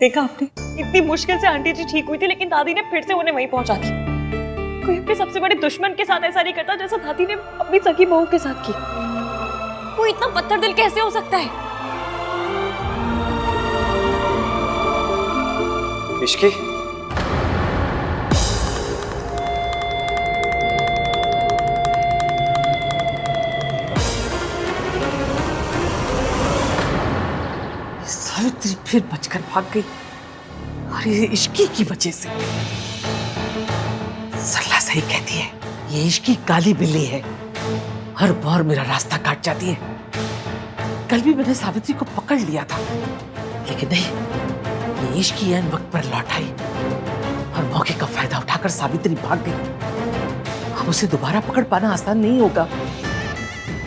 देखा आपने, इतनी मुश्किल से आंटी जी ठीक हुई थी, लेकिन दादी ने फिर से उन्हें वहीं पहुंचा दी। कोई अपने सबसे बड़े दुश्मन के साथ ऐसा नहीं करता जैसा दादी ने अपनी सगी बहू के साथ की। वो इतना पत्थर दिल कैसे हो सकता है? इश्की, सावित्री फिर बचकर भाग गई और ये इश्की की वजह से। सरला सही कहती है, ये इश्की काली बिल्ली है, हर बार मेरा रास्ता काट जाती है। कल भी मैंने सावित्री को पकड़ लिया था, लेकिन नहीं, ये इश्की ऐन वक्त पर लौट आई और मौके का फायदा उठाकर सावित्री भाग गई। अब उसे दोबारा पकड़ पाना आसान नहीं होगा।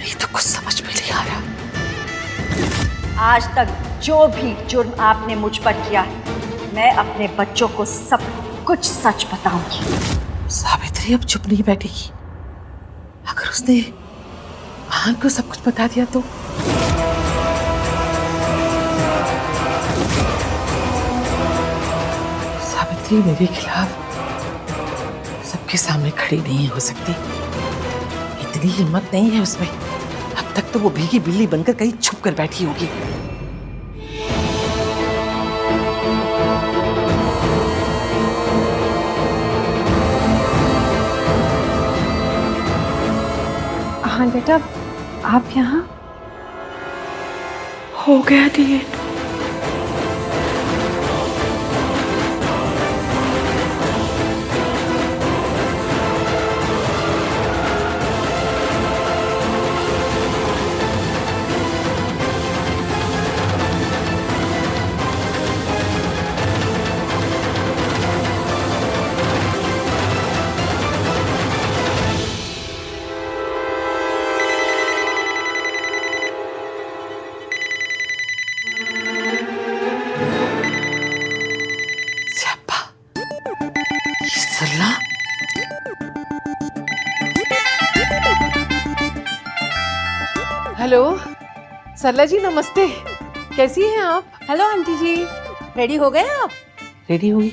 ये तो कुछ समझ में नहीं आ रहा। आज तक जो भी जुर्म आपने मुझ पर किया है, मैं अपने बच्चों को सब कुछ सच बताऊंगी। सावित्री अब चुप नहीं बैठेगी। अगर उसने महान को सब कुछ बता दिया तो सावित्री मेरे खिलाफ सबके सामने खड़ी नहीं हो सकती। इतनी हिम्मत नहीं है उसमें। अब तक तो वो भीगी बिल्ली बनकर कहीं छुप कर बैठी होगी। हाँ बेटा, आप यहाँ हो गया दिए। सरला, हेलो सरला जी, नमस्ते। कैसी हैं आप? हेलो आंटी जी, रेडी हो गए आप? रेडी हुई?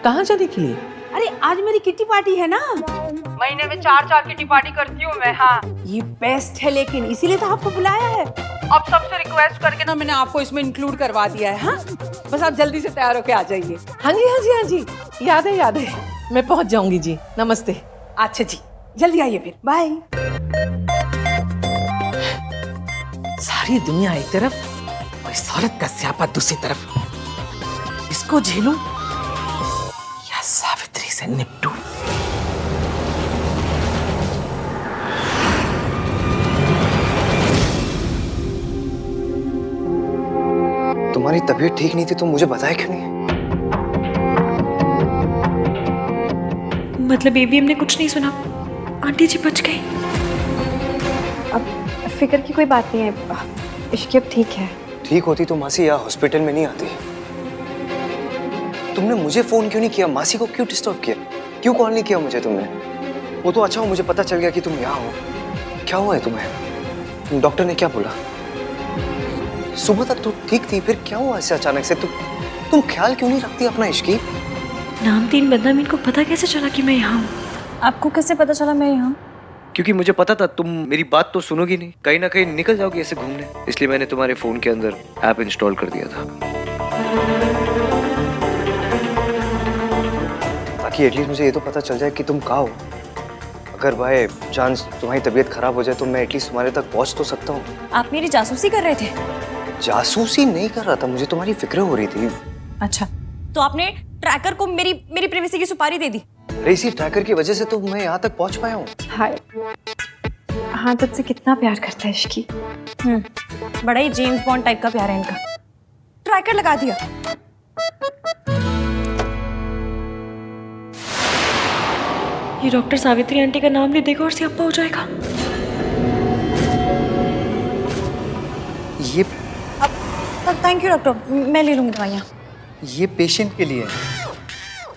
कहाँ जाने के लिए? अरे आज मेरी किट्टी पार्टी है ना। महीने में 4 किट्टी पार्टी करती हूँ मैं। हाँ, ये बेस्ट है, लेकिन इसीलिए तो आपको बुलाया है। अब सबसे रिक्वेस्ट करके ना मैंने आपको इसमें इंक्लूड करवा दिया है। हाँ, बस आप जल्दी से तैयार होके आ जाइए। हाँ जी, हाँ जी, हाँ जी, याद है, याद है। मैं पहुंच जाऊंगी जी। नमस्ते। अच्छा जी, जल्दी आइए फिर। बाय। सारी दुनिया एक तरफ और इस औरत का स्यापा दूसरी तरफ। इसको झेलूं या सावित्री से निपटूं? तुम्हारी तबीयत ठीक नहीं थी तो मुझे बताया क्यों नहीं? मतलब बेबी, हमने कुछ नहीं सुना। आंटी जी बच गई। अब फिक्र की कोई बात नहीं है, इश्की अब ठीक है। ठीक होती तो मासी यहाँ हॉस्पिटल में नहीं आती। तुमने मुझे फोन क्यों नहीं किया? मासी को क्यों डिस्टर्ब किया? क्यों कॉल नहीं किया मुझे तुमने? वो तो अच्छा हो मुझे पता चल गया कि तुम यहाँ हो। क्या हुआ है तुम्हें? डॉक्टर ने क्या बोला? सुबह तक तो ठीक थी, फिर क्या हुआ ऐसे अचानक से? तुम ख्याल क्यों नहीं रखती अपना इश्की? नामदीन बदनाम, इनको पता कैसे चला कि मैं यहाँ हूँ? आपको कैसे पता चला मैं यहाँ? क्योंकि मुझे पता था तुम मेरी बात तो सुनोगी नहीं, कहीं ना कहीं निकल जाओगी ऐसे घूमने, इसलिए मैंने तुम्हारे फोन के अंदर ऐप इंस्टॉल कर दिया था ताकि एटलीस्ट मुझे ये तो पता चल जाए कि तुम कहाँ हो। अगर बाय चांस तुम्हारी तबीयत खराब हो जाए तो मैं एटलीस्ट तुम्हारे तक पहुंच तो सकता हूँ। आप मेरी जासूसी कर रहे थे? जासूसी नहीं कर रहा था, मुझे तुम्हारी फिक्र हो रही थी। अच्छा, तो आपने ट्रैकर को मेरी प्राइवेसी की सुपारी दे दी? अरे इसी ट्रैकर की वजह से तो मैं यहाँ तक पहुंच पाया हूँ। हाय, हाँ तुझसे कितना प्यार करता है इश्की। बड़ा ही जेम्स बॉन्ड टाइप का प्यार है इनका। ट्रैकर लगा दिया। ये डॉक्टर सावित्री आंटी का नाम ले देगा और स्यापा हो जाएगा। ये थैंक यू डॉक्टर, मैं ले लूंगी दवाइयाँ। ये पेशेंट के लिए है।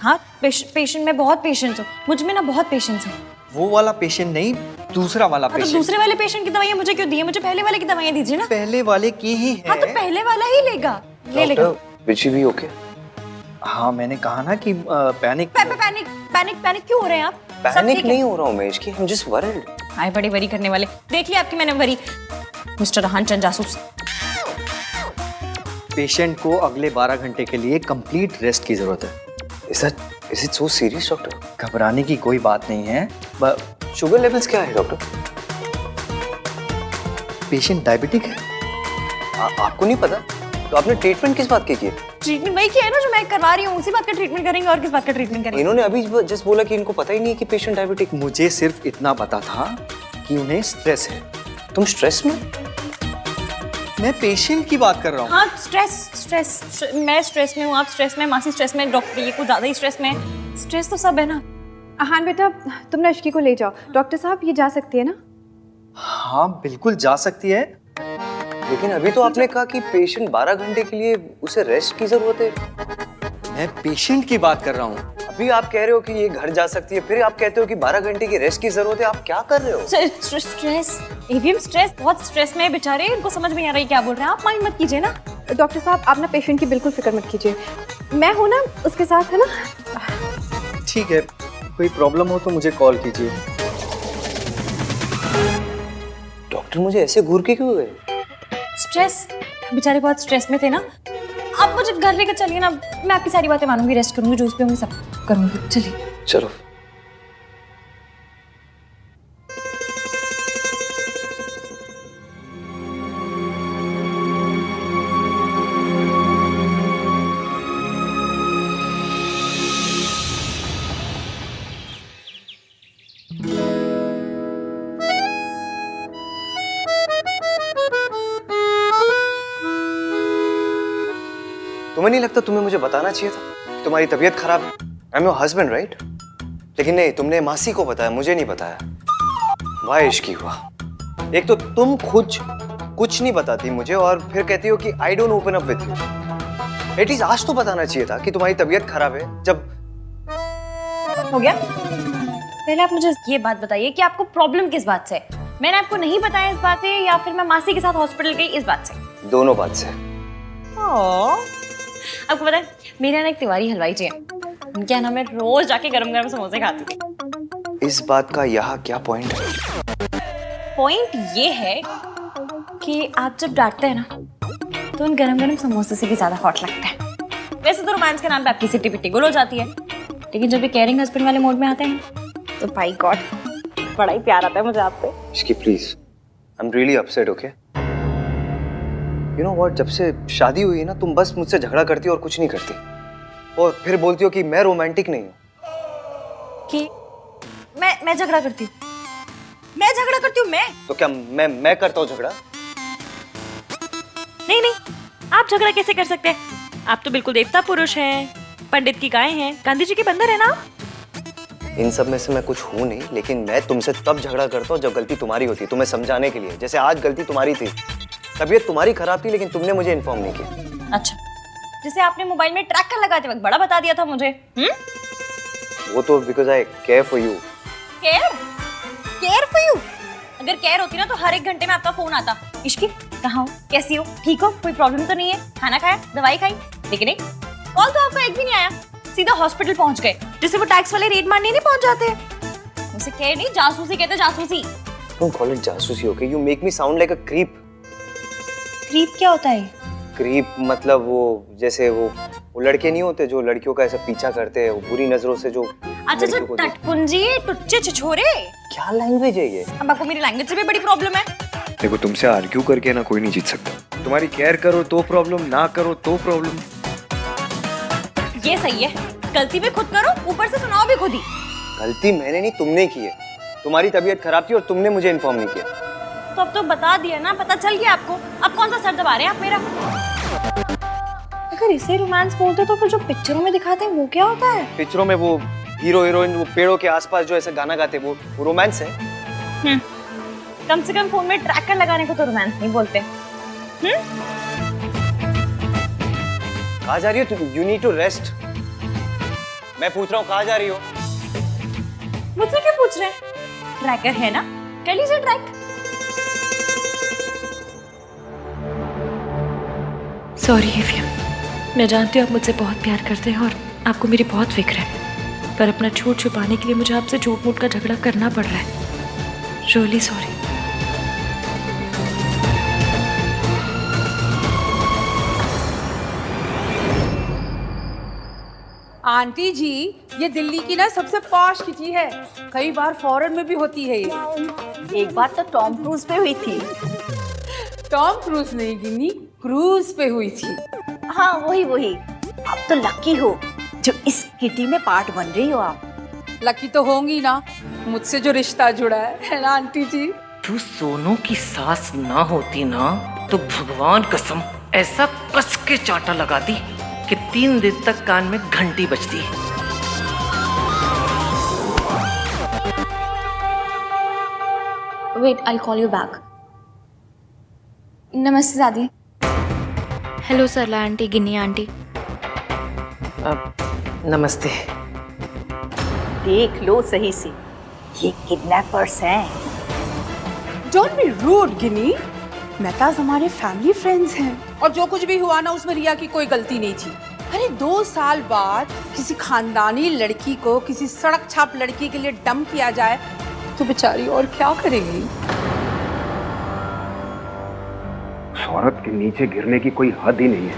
हाँ, पेशेंट, मैं बहुत पेशेंट हूँ, मुझ में ना बहुत पेशेंस है। वो वाला पेशेंट नहीं, दूसरा वाला हाँ, तो पेशेंट। दूसरे वाले पेशेंट की दवाइयाँ मुझे क्यों दी है? मुझे पहले वाले की दवाइयाँ दीजिए ना। पहले वाले की ही है। हाँ, तो पहले वाला ही लेगा, ले लेगा। विच भी ओके? हाँ मैंने कहा ना कि पैनिक पैनिक पैनिक पैनिक क्यों हो रहे हैं आप? सब पैनिक ठीक है? नहीं हो रहा हूँ मैं इसकी, I'm just worried। आए बड़ी वरी करने वाले, देख लिया आपकी मैंने वरी। मिस्टर रहान चंद जासूस। पेशेंट को अगले 12 घंटे के लिए कंप्लीट रेस्ट की जरूरत है। Is it so serious, doctor? घबराने की कोई बात नहीं है। शुगर लेवल्स क्या है डॉक्टर? पेशेंट डायबिटिक है। आपको नहीं पता? तो आपने ट्रीटमेंट किस बात की है? ट्रीटमेंट वही किया है ना जो मैं करवा रही हूँ, उसी बात का ट्रीटमेंट करेंगे और किस बात का ट्रीटमेंट करेंगे? इन्होंने अभी जस्ट बोला कि इनको पता ही नहीं है कि पेशेंट डायबिटिक। मुझे सिर्फ इतना पता था कि उन्हें स्ट्रेस है। तुम स्ट्रेस में? मैं पेशेंट की बात कर रहा हूँ। हाँ स्ट्रेस मैं स्ट्रेस में हूँ, आप स्ट्रेस में, मासी स्ट्रेस में, डॉक्टर ये कुछ ज्यादा ही स्ट्रेस में है। स्ट्रेस तो सब है ना। हाँ बेटा, तुम ना इश्की को ले जाओ। डॉक्टर साहब ये जा सकती है ना? हाँ बिल्कुल जा सकती है। लेकिन अभी तो आपने कहा कि पेशेंट 12 घंटे के लिए उसे रेस्ट की जरूरत है। मैं पेशेंट की बात कर रहा हूँ। अभी आप कह रहे हो कि ये घर जा सकती है, फिर आप कहते हो कि 12 घंटे की रेस्ट की जरूरत है। आप क्या कर रहे हो? स्ट्रेस एवीएम स्ट्रेस, बहुत स्ट्रेस में है बेचारे, इनको समझ में नहीं आ रही क्या बोल रहे हैं। आप माइंड मत कीजिए ना। डॉक्टर साहब आप ना पेशेंट की बिल्कुल फिक्र मत कीजिए, मैं हूँ ना उसके साथ, है ना? ठीक है, कोई प्रॉब्लम हो तो मुझे कॉल कीजिए। डॉक्टर मुझे ऐसे घूर के क्यों गए? स्ट्रेस, बेचारे बहुत स्ट्रेस में थे ना। आप मुझे घर लेकर चलिए ना, मैं आपकी सारी बातें मानूंगी, रेस्ट करूंगी, जूस पीऊंगी, सब करूंगी। चलिए चलो। तुम्हें नहीं लगता तुम्हें मुझे बताना चाहिए था कि तुम्हारी तबीयत खराब है? I am your husband right? लेकिन नहीं, तुमने मासी को बताया, मुझे नहीं बताया। वाह इश्की हुआ। एक तो तुम खुद कुछ नहीं बताती मुझे और फिर कहती हो कि I don't open up with you. At least आज तो बताना चाहिए था कि तुम्हारी तबीयत खराब है। जब हो गया, पहले आप मुझे ये बात बताइए कि आपको प्रॉब्लम किस बात से है? मैंने आपको नहीं बताया इस बात से, या फिर मैं मासी के साथ हॉस्पिटल गई इस बात से? दोनों बात से। आपको पता है मेरे यहाँ एक तिवारी हलवाई जी हैं, उनके यहाँ मैं रोज जाके गरम गरम समोसे खाती थी। इस बात का यहाँ क्या पॉइंट है? पॉइंट ये है कि आप जब डांटते हैं ना तो उन गरम गरम समोसे से भी ज्यादा हॉट लगता है। वैसे तो रोमांस के नाम पे आपकी सिटी पिट्टी गुल हो जाती है, लेकिन जब भी केयरिंग हस्बैंड वाले मोड में आते हैं तो भाई गॉड बड़ा ही प्यार आता है मुझे आपसे। इसकी please, I am really upset. Okay, you know what, जब से शादी हुई है ना तुम बस मुझसे झगड़ा करती हो और कुछ नहीं करती, और फिर बोलती हो कि मैं रोमांटिक नहीं हूँ। कि मैं झगड़ा करती हूँ? मैं झगड़ा करती हूँ? मैं तो क्या मैं करता हूँ झगड़ा? नहीं, आप झगड़ा कैसे कर सकते हैं? आप तो बिल्कुल देवता पुरुष हैं, पंडित की गाय हैं, गांधी जी के बंदर है ना। इन सब में से मैं कुछ हूँ नहीं, लेकिन मैं तुमसे तब झगड़ा करता हूँ जब गलती तुम्हारी होती, तुम्हें समझाने के लिए। जैसे आज गलती तुम्हारी थी, तबीयत तुम्हारी खराब थी, लेकिन तुमने मुझे इन्फॉर्म नहीं किया। अच्छा, जैसे आपने मोबाइल में ट्रैकर लगाते वक्त बड़ा बता दिया था मुझे। वो तो because I care for you. Care for you? अगर केयर होती ना तो हर एक घंटे में आपका फोन आता, इश्की कहाँ हो, कैसी हो, ठीक हो, कोई प्रॉब्लम तो नहीं है, खाना खाया, दवाई खाई? लेकिन नहीं, कॉल तो आपका एक भी नहीं आया, सीधा हॉस्पिटल पहुंच गए, जैसे वो टैक्स वाले रेड मारने नहीं पहुंच जाते। उसे केयर नहीं, जासूसी कहते, जासूसी। डोंट कॉल इट जासूसी, okay? You make me sound like a creep. Creep क्या होता है? क्रीप मतलब वो जैसे वो लड़के नहीं होते जो लड़कियों का ऐसा पीछा करते हैं, वो बुरी नजरों से जो अच्छा, जो टटपुंजी, टुच्चे छिछोरे। क्या लैंग्वेज है ये? अब आपको मेरी लैंग्वेज से भी बड़ी प्रॉब्लम है। देखो, तुमसे आर्ग्यू करके ना कोई नहीं जीत सकता। तुम्हारी केयर करो तो प्रॉब्लम, ना करो तो प्रॉब्लम। ये सही है, गलती भी खुद करो, ऊपर से सुनाओ भी खुद ही। गलती मैंने नहीं, तुमने की है। तुम्हारी तबीयत खराब थी और तुमने मुझे इन्फॉर्म नहीं किया। तो अब तो बता दिया ना, पता चल गया आपको। अब कौन सा सर दबा रहे हैं आप मेरा? अगर इसे रोमांस बोलते तो फिर जो पिक्चरों में दिखाते हैं वो क्या होता है? पिक्चरों में वो हीरो हीरोइन वो पेड़ों के आसपास जो ऐसा गाना गाते वो रोमांस है। कम से कम फोन में ट्रैकर लगाने को तो रोमांस नहीं बोलते। कहाँ जा रही हो तुम? You need to rest. मैं पूछ रहा हूँ कहाँ जा रही हो? मुझसे क्या पूछ रहे हैं? ट्रैकर है ना, कर लीजिए ट्रैक। सॉरी एफएम, मैं जानती हूँ आप मुझसे बहुत प्यार करते हैं और आपको मेरी बहुत फिक्र है, पर अपना झूठ छुपाने के लिए मुझे आपसे झूठ मूठ का झगड़ा करना पड़ रहा है। Really sorry. आंटी जी, ये दिल्ली की ना सबसे पॉश किटी है। कई बार फॉरेन में भी होती है ये। एक बार तो टॉम क्रूज पे हुई थी। टॉम क्रूज नहीं गिनी, क्रूज पे हुई थी। हाँ वही। आप तो लकी हो जो इस किटी में पार्ट बन रही हो आप। लकी तो होंगी ना, मुझसे जो रिश्ता जुड़ा है ना आंटी जी। तू सोनू की सास ना होती ना तो भगवान कसम ऐसा कस के चाटा लगाती कि 3 दिन तक कान में घंटी बजती। Wait, I'll call you back. नमस्ते दादी। हेलो सरला आंटी, गिन्नी आंटी। नमस्ते। देख लो सही से, ये किडनैपर्स हैं। डोंट बी रूड गिनी, मेहताज हमारे फैमिली फ्रेंड्स हैं और जो कुछ भी हुआ ना उसमें रिया की कोई गलती नहीं थी। अरे 2 साल बाद किसी खानदानी लड़की को किसी सड़क छाप लड़की के लिए डंप किया जाए तो बेचारी और क्या करेगी। उस औरत के नीचे गिरने की कोई हद ही नहीं है।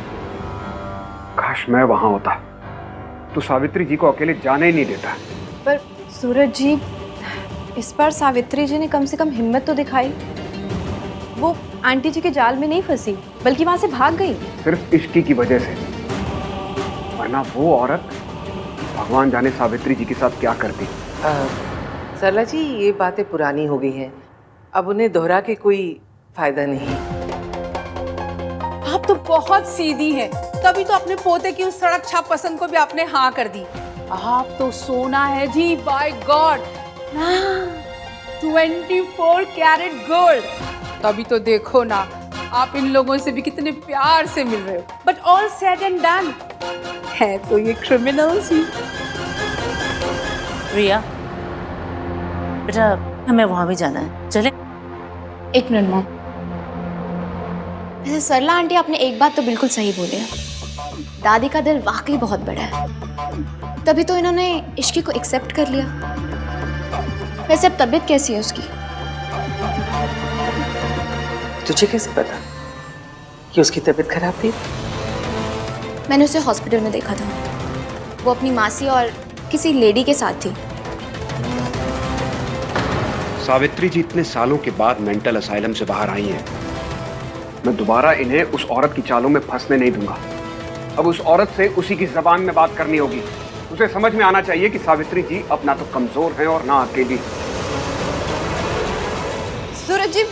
काश मैं वहां होता तो सावित्री जी को अकेले जाने ही नहीं देता। पर सूरज जी, इस बार सावित्री जी ने कम से कम हिम्मत तो दिखाई। वो आंटी जी के जाल में नहीं फंसी, बल्कि वहां से भाग गई। सिर्फ इश्की की वजह से, वरना वो औरत भगवान जाने सावित्री जी के साथ क्या करती। सरला जी, ये बातें पुरानी हो गई हैं, अब उन्हें दोहरा के कोई फायदा नहीं। आप तो बहुत सीधी हैं, तभी तो अपने पोते की उस सड़क छाप पसंद को भी आपने हाँ कर दी। आप तो सोना है जी, बाय गॉड। 24 carat gold. तभी तो देखो ना, आप इन लोगों से भी कितने प्यार से मिल रहे हो। But all said and done, है तो ये क्रिमिनल्स ही। रिया बेटा, हमें वहां भी जाना है, चले? 1 मिनट मॉम। वैसे सरला आंटी, आपने एक बात तो बिल्कुल सही बोली है। दादी का दिल वाकई बहुत बड़ा है, तभी तो इन्होंने इश्की को एक्सेप्ट कर लिया। वैसे अब तबीयत कैसी है उसकी? तुझे कैसे पता कि उसकी तबीयत खराब थी? मैंने उसे हॉस्पिटल में देखा था। वो अपनी मासी और किसी लेडी के साथ थी। सावित्री जी इतने सालों के बाद मेंटल असाइलम से बाहर आई हैं। मैं दोबारा इन्हें उस औरत की चालों में फंसने नहीं दूंगा। अब उस औरत से उसी की जबान में बात करनी होगी। उसे समझ में आना चाहिए कि सावित्री जी अब ना तो कमजोर हैं और ना अकेली। सूरज जी,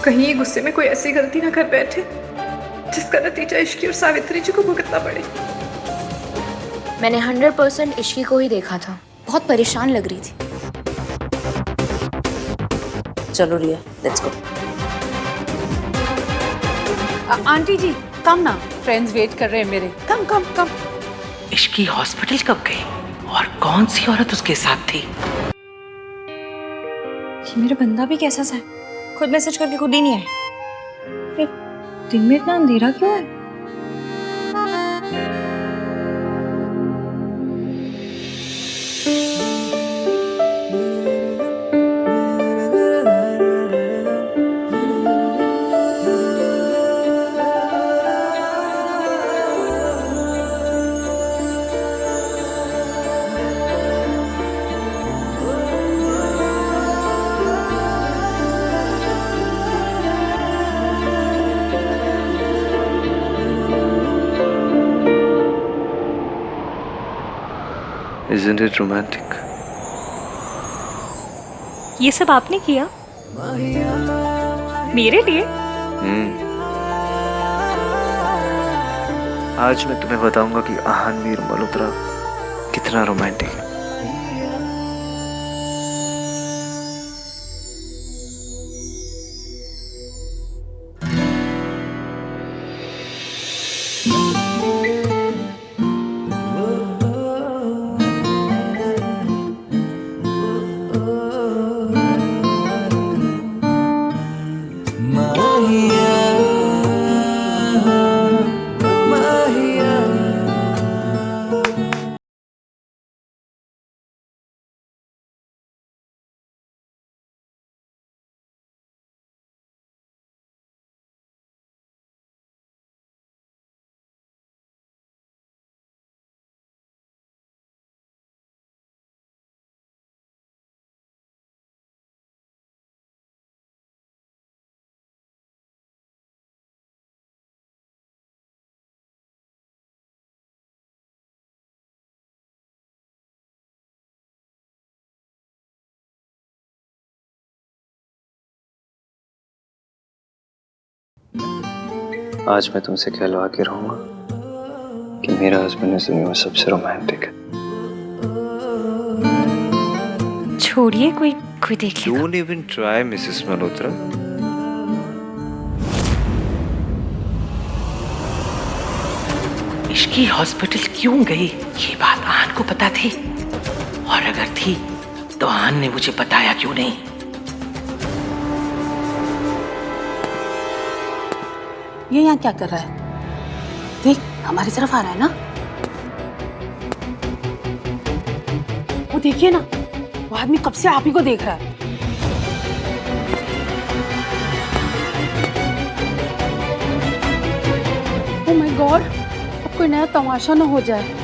कहीं ये गुस्से में कोई ऐसी गलती ना कर बैठे जिसका नतीजा इश्की और सावित्री जी को भुगतना पड़े। मैंने 100% इश्की को ही देखा था, बहुत परेशान लग रही थी। चलो रिया, लेट्स गो। आंटी जी कम ना, फ्रेंड्स वेट कर रहे हैं मेरे। कम कम कम। इश्की हॉस्पिटल कब गई और कौन सी औरत उसके साथ थी? ये मेरा बंदा भी कैसा सा है, खुद मैसेज करके खुद ही नहीं आए। दिन में इतना अंधेरा क्यों है? Isn't it romantic? ये सब आपने किया मेरे लिए? आज मैं तुम्हें बताऊंगा कि आहानवीर मल्होत्रा कितना रोमांटिक है। आज मैं तुमसे कहलवा के रहूंगा कि मेरा हस्बैंड इस दुनिया में सबसे रोमांटिक है। छोड़िए, कोई कोई देख लेगा। Don't even try, Mrs Malhotra. Ishki hospital क्यों गई ये बात आन को पता थी, और अगर थी तो आन ने मुझे बताया क्यों नहीं? ये यहाँ क्या कर रहा है? देख, हमारी तरफ आ रहा है ना। वो देखिए ना, वो आदमी कब से आप ही को देख रहा है। ओह माय गॉड, अब कोई नया तमाशा ना हो जाए।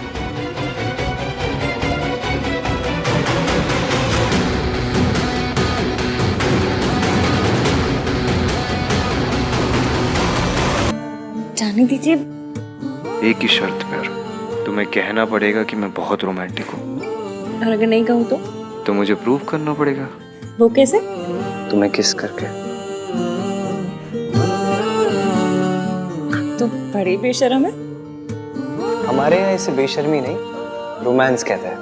जाने दीजिए। एक ही शर्त पर, तुम्हें कहना पड़ेगा कि मैं बहुत रोमांटिक हूँ। और अगर नहीं कहूँ तो मुझे प्रूव करना पड़ेगा। वो कैसे? तुम्हें किस करके। तो बड़ी बेशर्म है। हमारे यहाँ इसे बेशर्मी नहीं, रोमांस कहते हैं।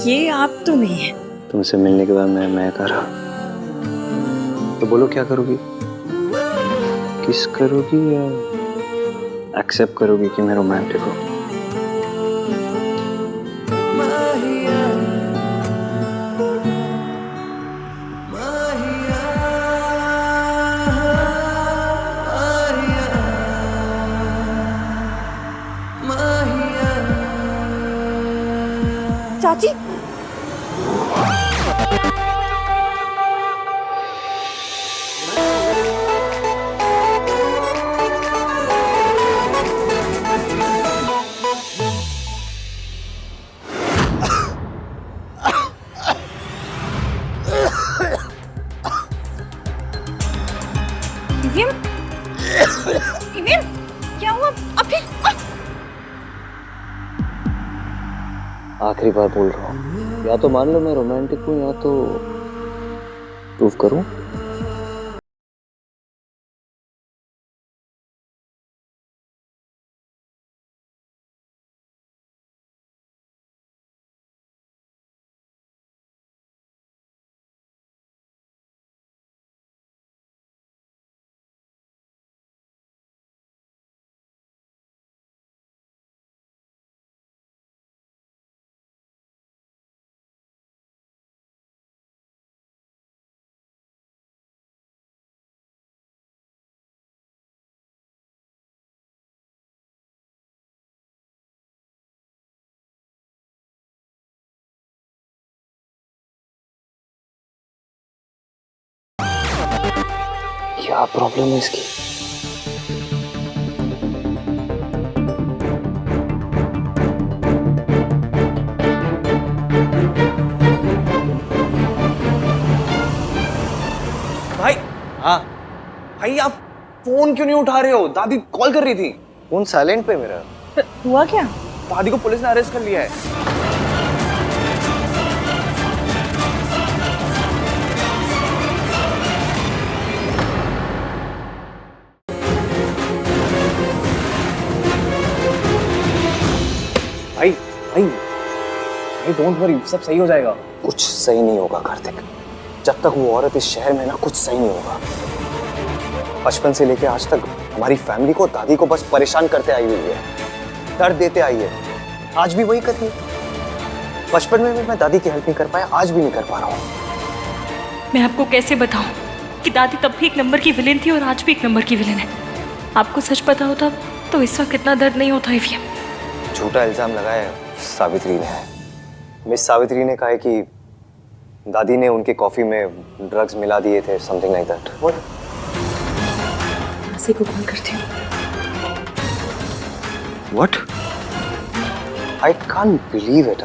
ये आप तो नहीं है। तुमसे मिलने के बाद मैं करा, तो बोलो क्या करोगी? किस करोगी या एक्सेप्ट करोगी कि मैं रोमांटिक हूँ? चाची, क्या हुआ? अभी आखिरी बार बोल रहा हूँ, या तो मान लो मैं रोमांटिक हूँ या तो प्रूव करूँ। क्या प्रॉब्लम है इसकी? भाई, हाँ भाई, आप फोन क्यों नहीं उठा रहे हो? दादी कॉल कर रही थी। फोन साइलेंट पे मेरा। हुआ क्या? दादी को पुलिस ने अरेस्ट कर लिया है। भाई भाई भाई, डोंट वरी, सब सही हो जाएगा। कुछ सही नहीं होगा कार्तिक, जब तक वो औरत इस शहर में ना, कुछ सही नहीं होगा। बचपन से लेके आज तक हमारी फैमिली को, दादी को बस परेशान करते आई हुई है, दर्द देते आई है। आज भी वही कर रही है। बचपन में भी मैं दादी की हेल्प नहीं कर पाया, आज भी नहीं कर पा रहा हूँ। मैं आपको कैसे बताऊं कि दादी तब भी एक नंबर की विलेन थी और आज भी एक नंबर की विलेन है। आपको सच पता होता तो इस वक्त कितना दर्द नहीं होता ईवीएम। झूठा इल्जाम लगाया है सावित्री ने। मिस सावित्री ने कहा है कि दादी ने उनके कॉफी में ड्रग्स मिला दिए थे, समथिंग लाइक दैट। मासी को कॉल करती हूँ। What? I can't believe it.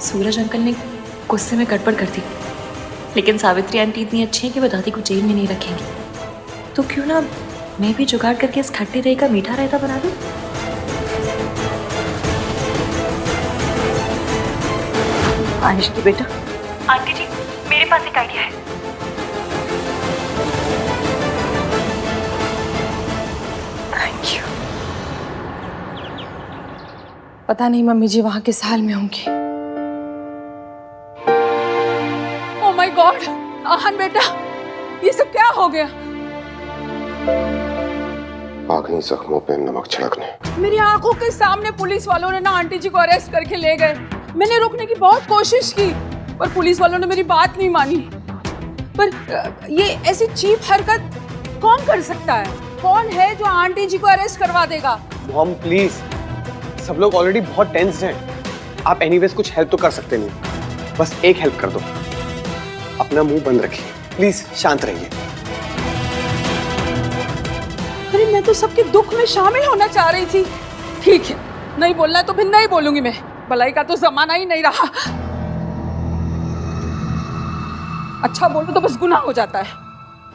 Suraj uncle ने गुस्से में गड़बड़ कर दी, लेकिन सावित्री आंटी इतनी अच्छी है कि वो दादी को जेल में नहीं रखेंगी। तो क्यों ना मैं भी जुगाड़ करके इस खट्टे दही का मीठा रायता बना दूं। आनिश की बेटा। आंटी जी, मेरे पास एक आइडिया है। Thank you. पता नहीं मम्मी जी वहां किस हाल में होंगी। ओह माय गॉड, आहन बेटा, ये सब क्या हो गया? आखिरी जख्मों पे नमक छिड़कने। मेरी आंखों के सामने पुलिस वालों ने ना आंटी जी को अरेस्ट करके ले गए। मैंने रोकने की बहुत कोशिश की पर पुलिस वालों ने मेरी बात नहीं मानी। पर ये ऐसी चीप हरकत कौन कर सकता है? कौन है जो आंटी जी को अरेस्ट करवा देगा? मॉम प्लीज, सब लोग ऑलरेडी बहुत टेंस्ड हैं। आप एनीवेज कुछ हेल्प तो कर सकते नहीं, बस एक हेल्प कर दो, अपना मुंह बंद रखिए प्लीज, शांत रहिए। अरे मैं तो सबके दुख में शामिल होना चाह रही थी। ठीक है, नहीं बोलना तो फिर नहीं बोलूंगी मैं। भलाई का तो जमाना ही नहीं रहा। अच्छा बोलो तो बस गुनाह हो जाता है।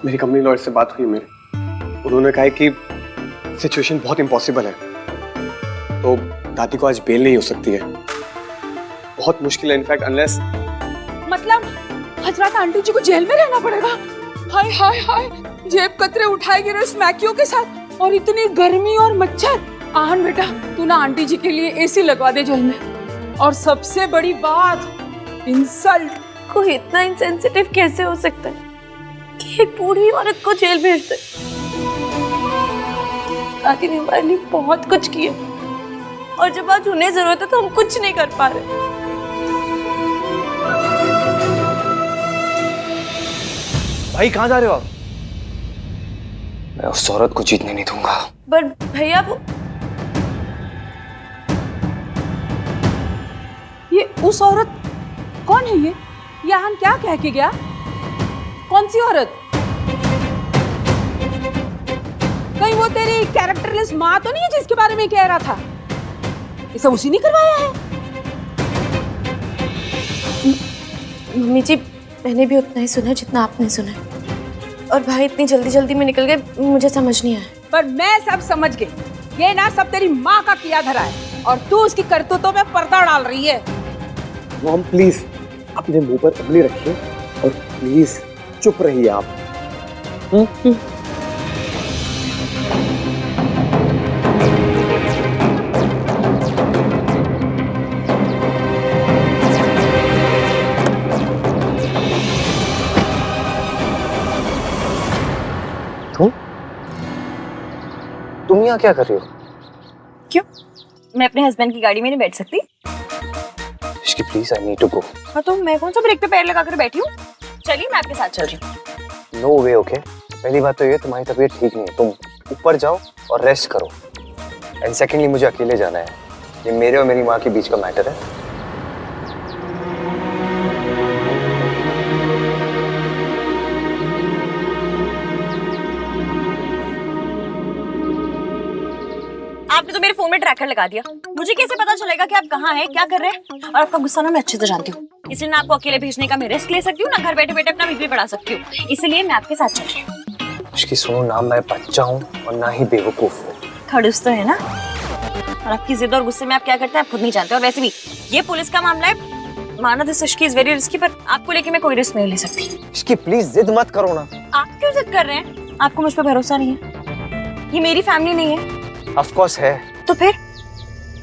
मेरी कंपनी लॉयर से बात हुई मेरी, उन्होंने कहा है कि सिचुएशन बहुत इम्पॉसिबल है, तो दादी को आज बेल नहीं हो सकती है। बहुत मुश्किल है इनफैक्ट, अनलेस मतलब आज रात आंटी जी को जेल में रहना पड़ेगा। हाय हाय हाय, जेब कतरे उठाएगी रेस मैकियों के साथ, और इतनी गर्मी और मच्छर। आहन बेटा, तू ना आंटी जी के लिए एसी लगवा दे जेल में। और सबसे बड़ी बात, इंसल्ट। कोई इतना इंसेंसिटिव कैसे हो सकता है कि एक बूढ़ी औरत को जेल भेज दे? दादी ने हमारे लिए बहुत कुछ किया और जब आज उन्हें जरूरत है तो हम कुछ नहीं कर पा रहे। भाई कहाँ जा रहे हो आप? मैं उस औरत को जीतने नहीं दूंगा। पर भैया वो ये उस औरत कौन है? ये आहन क्या कह के गया? कौन सी औरत? कहीं वो तेरी कैरेक्टरलेस माँ तो नहीं है जिसके बारे में कह रहा था? ये सब उसी ने करवाया है? मम्मी जी, मैंने भी उतना ही सुना जितना आपने सुना, और भाई इतनी जल्दी जल्दी में निकल गए, मुझे समझ नहीं आया। पर मैं सब समझ गई। ये ना सब तेरी माँ का किया धरा है और तू उसकी करतूतों में पर्दा डाल रही है। मॉम प्लीज अपने मुंह पर उंगली रखिए और प्लीज चुप रहिए आप। तुम यहाँ क्या कर रही हो? क्यों? मैं अपने हस्बैंड की गाड़ी में नहीं बैठ सकती? Ishki please, I need to go. हाँ तो मैं कौन सा ब्रेक पे पैर लगा कर बैठी हूँ? चलिए मैं आपके साथ चल रही हूँ। नो वे, ओके। पहली बात तो ये, तुम्हारी तबीयत ठीक नहीं है, तुम ऊपर जाओ और रेस्ट करो। एंड सेकेंडली, मुझे अकेले जाना है, ये मेरे और मेरी माँ के बीच का मैटर है। आपने तो मेरे फोन में ट्रैकर लगा दिया, मुझे कैसे पता चलेगा कि आप कहाँ हैं, क्या कर रहे हैं? और आपका गुस्सा ना मैं अच्छे से जानती हूँ, इसलिए ना आपको अकेले भेजने का मैं रिस्क ले सकती हूँ, ना घर बैठे बैठे अपना बीपी बढ़ा सकती हूँ, इसलिए मैं आपके साथ चल रही हूँ। इसकी सुनो, ना मैं बच्चा हूँ और ना ही बेवकूफ हूँ। खड़ूस तो है ना, और आपकी जिद और गुस्से में आप क्या करते हैं आप खुद नहीं जानते। और वैसे भी ये पुलिस का मामला है, माना this Ishki is very risky, पर आपको लेके मैं कोई रिस्क नहीं ले सकती। इसकी प्लीज जिद मत करो ना। आप क्यों जिद कर रहे हैं? आपको मुझ पर भरोसा नहीं है? ये मेरी फैमिली नहीं है? ऑफ कोर्स है। तो फिर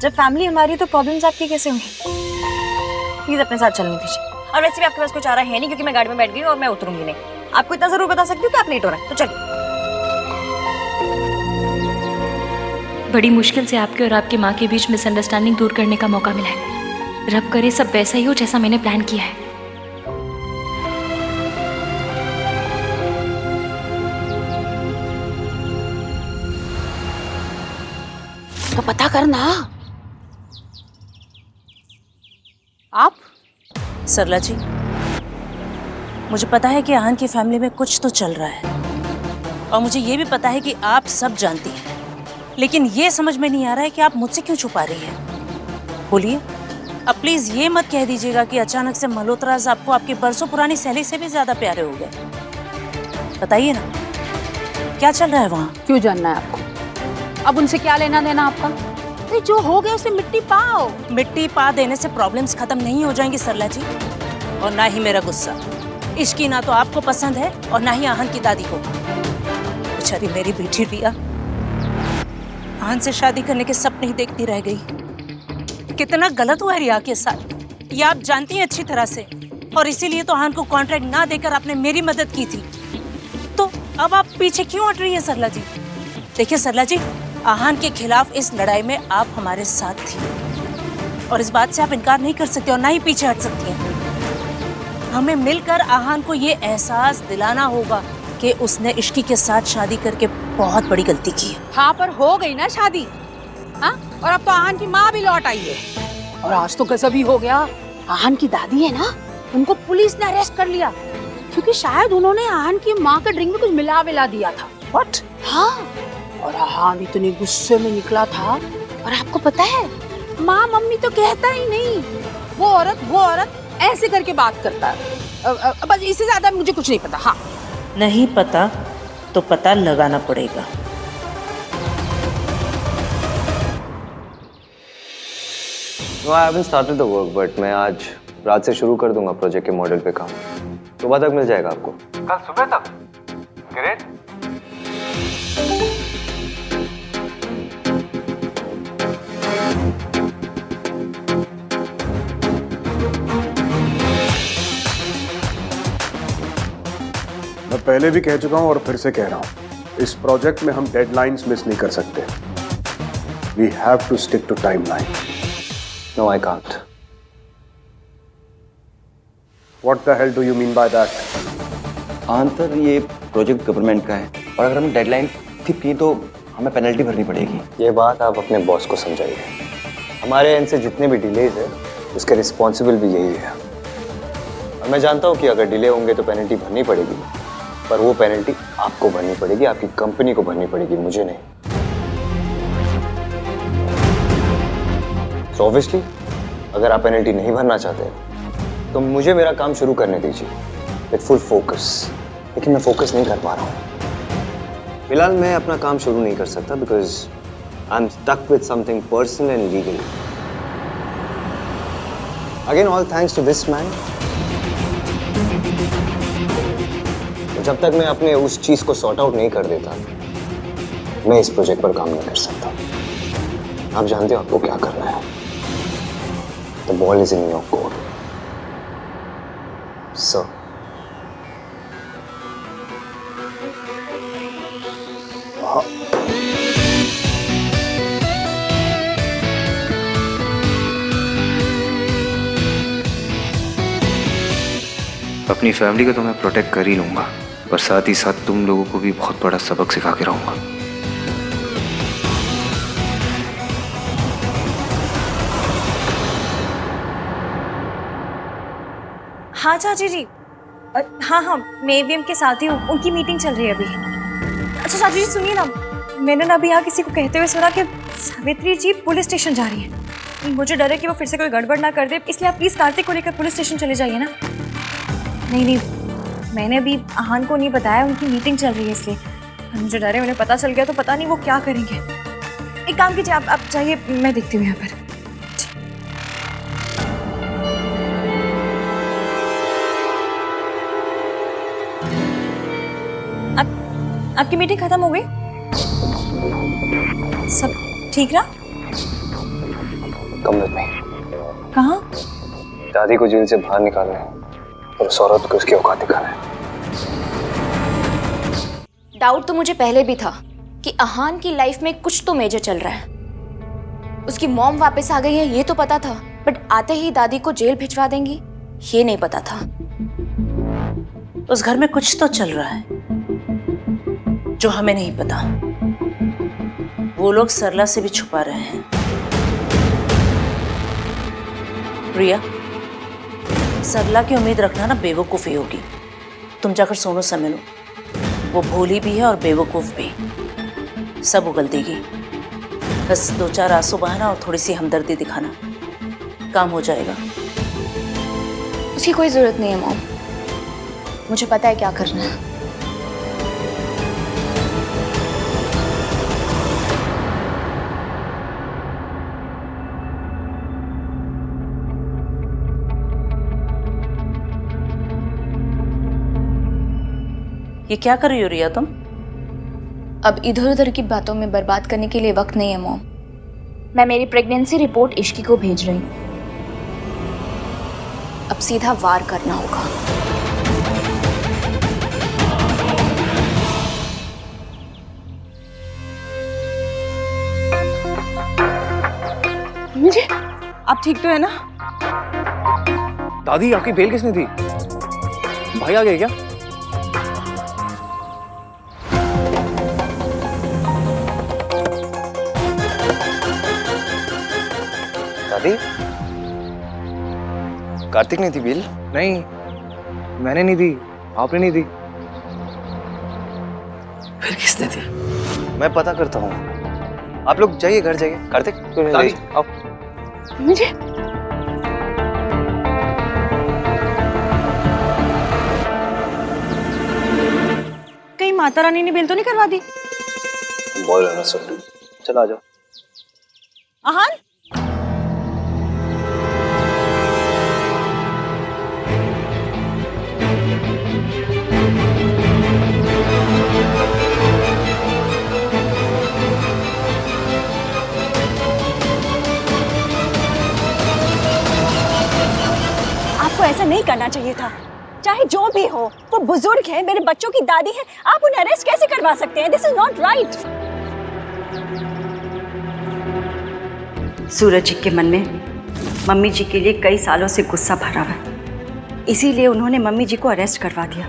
जब फैमिली हमारी है तो प्रॉब्लम्स आपकी कैसे होंगी? प्लीज अपने साथ चलने दीजिए। और वैसे भी आपके पास कुछ आ रहा है नहीं, क्योंकि मैं गाड़ी में बैठ गई हूँ और मैं उतरूंगी नहीं। आपको इतना जरूर बता सकती हूँ कि आप लेट हो रहे हैं, तो चलिए। बड़ी मुश्किल से आपके और आपकी माँ के बीच मिसअंडरस्टैंडिंग दूर करने का मौका मिला है। रब करे सब वैसा ही हो जैसा मैंने प्लान किया है। तो पता करना। आप? सरला जी, मुझे पता है कि आहन की फैमिली में कुछ तो चल रहा है, और मुझे ये भी पता है कि आप सब जानती हैं, लेकिन ये समझ में नहीं आ रहा है कि आप मुझसे क्यों छुपा रही हैं। बोलिए, अब प्लीज ये मत कह दीजिएगा कि अचानक से मल्होत्रास आपको आपकी बरसों पुरानी सहेली से भी ज्यादा प्यारे हो गए। बताइए ना। क्या चल रहा है वहाँ? क्यों जानना है आपको? अब उनसे क्या लेना देना आपका? अरे जो हो गया उसे मिट्टी पाओ। मिट्टी पा देने से प्रॉब्लम्स खत्म नहीं हो जाएंगी सरला जी, और ना ही मेरा गुस्सा। इश्की ना तो आपको पसंद है और ना ही आहन की दादी को। बेचारी मेरी बेटी रिया आहन से शादी करने के सपने ही देखती रह गई। कितना गलत हुआ है रिया के साथ, ये आप जानती हैं अच्छी तरह से, और इसीलिए तो आहन को कॉन्ट्रैक्ट ना देकर आपने मेरी मदद की थी। तो अब आप पीछे क्यों हट रही है सरला जी? देखिए सरला जी, आहन के खिलाफ इस लड़ाई में आप हमारे साथ थी और इस बात से आप इनकार नहीं कर सकते और ना ही पीछे हट सकती हैं। हमें मिलकर आहन को ये एहसास दिलाना होगा कि उसने इश्की के साथ शादी करके बहुत बड़ी गलती की है। हाँ, पर हो गई ना शादी। हाँ, और अब तो आहन की माँ भी लौट आई है। और आज तो गजब ही हो गया, आहन की दादी है ना, उनको पुलिस ने अरेस्ट कर लिया क्योंकि शायद उन्होंने आहन की माँ के ड्रिंक में कुछ मिला दिया था। व्हाट? हाँ, और आहन इतने गुस्से में निकला था। और आपको पता है, माँ मम्मी तो कहता ही नहीं, वो औरत ऐसे करके बात करता है। बस इससे ज्यादा मुझे कुछ नहीं पता। हाँ, नहीं पता तो पता लगाना पड़ेगा। No, I haven't started the work, but मैं आज रात से शुरू कर दूंगा प्रोजेक्ट के मॉडल पे काम। सुबह तक मिल जाएगा आपको। कल सुबह तक? ग्रेट। मैं पहले भी कह चुका हूं और फिर से कह रहा हूं, इस प्रोजेक्ट में हम डेडलाइंस मिस नहीं कर सकते। We have to stick to timeline. No, I can't. What the hell do you mean by that? Answer, ये प्रोजेक्ट गवर्नमेंट का है और अगर हमें डेडलाइन स्किप की तो हमें पेनल्टी भरनी पड़ेगी। ये बात आप अपने बॉस को समझाइए। हमारे एंड से जितने भी डिलेज है उसके रिस्पॉन्सिबल भी यही है। और मैं जानता हूँ कि अगर डिले होंगे तो पेनल्टी भरनी पड़ेगी, पर वो पेनल्टी आपको भरनी पड़ेगी, आपकी कंपनी को भरनी पड़ेगी, मुझे नहीं। तो ऑब्वियसली अगर आप पेनल्टी नहीं भरना चाहते तो मुझे मेरा काम शुरू करने दीजिए विद फुल फोकस। लेकिन मैं फोकस नहीं कर पा रहा हूँ। फिलहाल मैं अपना काम शुरू नहीं कर सकता because I am stuck with something personal and legal. Again all thanks to this man. जब तक मैं अपने उस चीज को सॉर्ट आउट नहीं कर देता मैं इस प्रोजेक्ट पर काम नहीं कर सकता। आप जानते हो आपको क्या करना है। The ball is in your court. So. अपनी फैमिली को तो मैं प्रोटेक्ट कर ही लूंगा, पर साथ ही साथ तुम लोगों को भी बहुत बड़ा सबक सिखा के रहूंगा। हाँ चाची जी, हाँ मैं AVM के साथ ही हूँ, उनकी मीटिंग चल रही है अभी। अच्छा चाची जी सुनिए ना, मैंने ना अभी यहाँ किसी को कहते हुए सुना कि सावित्री जी पुलिस स्टेशन जा रही है। मुझे डर है कि वो फिर से कोई गड़बड़ ना कर दे, इसलिए आप प्लीज़ कार्तिक को लेकर पुलिस स्टेशन चले जाइए ना। नहीं, मैंने अभी आहन को नहीं बताया, उनकी मीटिंग चल रही है इसलिए। मुझे डर है उन्हें पता चल गया तो पता नहीं वो क्या करेंगे। एक काम कीजिए, आप जाइए, मैं देखती हूँ यहाँ पर। आपकी मीटिंग खत्म हो गई? सब ठीक रहा? कम में कहाँ? दादी को जेल से बाहर निकालना है और उस औरत को उसकी औकात दिखाना है। डाउट तो मुझे पहले भी था कि अहान की लाइफ में कुछ तो मेजर चल रहा है। उसकी मॉम वापस आ गई है ये तो पता था, बट आते ही दादी को जेल भिजवा देंगी ये नहीं पता था। उस घर में कुछ तो चल रहा है जो हमें नहीं पता। वो लोग सरला से भी छुपा रहे हैं। रिया, सरला की उम्मीद रखना ना बेवकूफ़ी होगी। तुम जाकर सोनू से मिलो, वो भोली भी है और बेवकूफ़ भी। सब उगल देगी। बस 2-4 आंसू बहाना और थोड़ी सी हमदर्दी दिखाना, काम हो जाएगा। उसकी कोई ज़रूरत नहीं है मॉम, मुझे पता है क्या करना है। ये क्या कर रही हो रिया तुम? अब इधर उधर की बातों में बर्बाद करने के लिए वक्त नहीं है मॉम। मैं मेरी प्रेगनेंसी रिपोर्ट इश्की को भेज रही हूँ। अब सीधा वार करना होगा। मुझे आप ठीक तो है ना? दादी आपकी बेल किसने दी? भाई आ गए क्या? दादी, कार्तिक ने दी बेल? नहीं, मैंने नहीं दी, आपने नहीं दी। फिर किसने दी? मैं पता करता हूँ। आप लोग जाइए, घर जाइए। कार्तिक, दादी आओ। मुझे कहीं माता रानी ने बेल तो नहीं करवा दी? बोल रहा सब। चलो आ जाओ। आहान, आपको ऐसा नहीं करना चाहिए था। चाहे जो भी हो, वो बुजुर्ग है, मेरे बच्चों की दादी है, आप उन्हें अरेस्ट कैसे करवा सकते हैं? This is not right. Suraj ji के मन में मम्मी जी के लिए कई सालों से गुस्सा भरा हुआ है, इसीलिए उन्होंने मम्मी जी को अरेस्ट करवा दिया।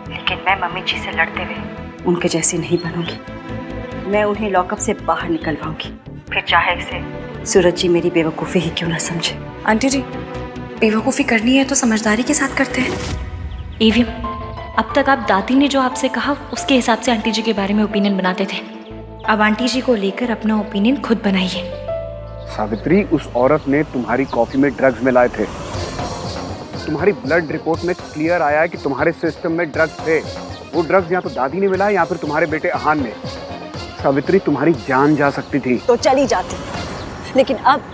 लेकिन मैं मम्मी जी से लड़ते हुए उनके जैसी नहीं बनूंगी। मैं उन्हें लॉकअप से बाहर निकलवाऊंगी, फिर चाहे इसे सूरज जी मेरी बेवकूफ़ी ही क्यों ना समझे। आंटी जी, बेवकूफ़ी करनी है तो समझदारी के साथ करते हैं। एवीएम, अब तक आप दादी ने जो आपसे कहा उसके हिसाब से आंटी जी के बारे में ओपिनियन बनाते थे। अब आंटी जी को लेकर अपना ओपिनियन खुद बनाइए। सावित्री, उस औरत ने तुम्हारी कॉफी में ड्रग्स मिलाए थे। तुम्हारी ब्लड रिपोर्ट में क्लियर आया है कि तुम्हारे सिस्टम में ड्रग्स थे। वो ड्रग्स या तो दादी ने मिलाए या फिर तुम्हारे बेटे अहान ने। सावित्री, तुम्हारी जान जा सकती थी। तो चली जाती, लेकिन अब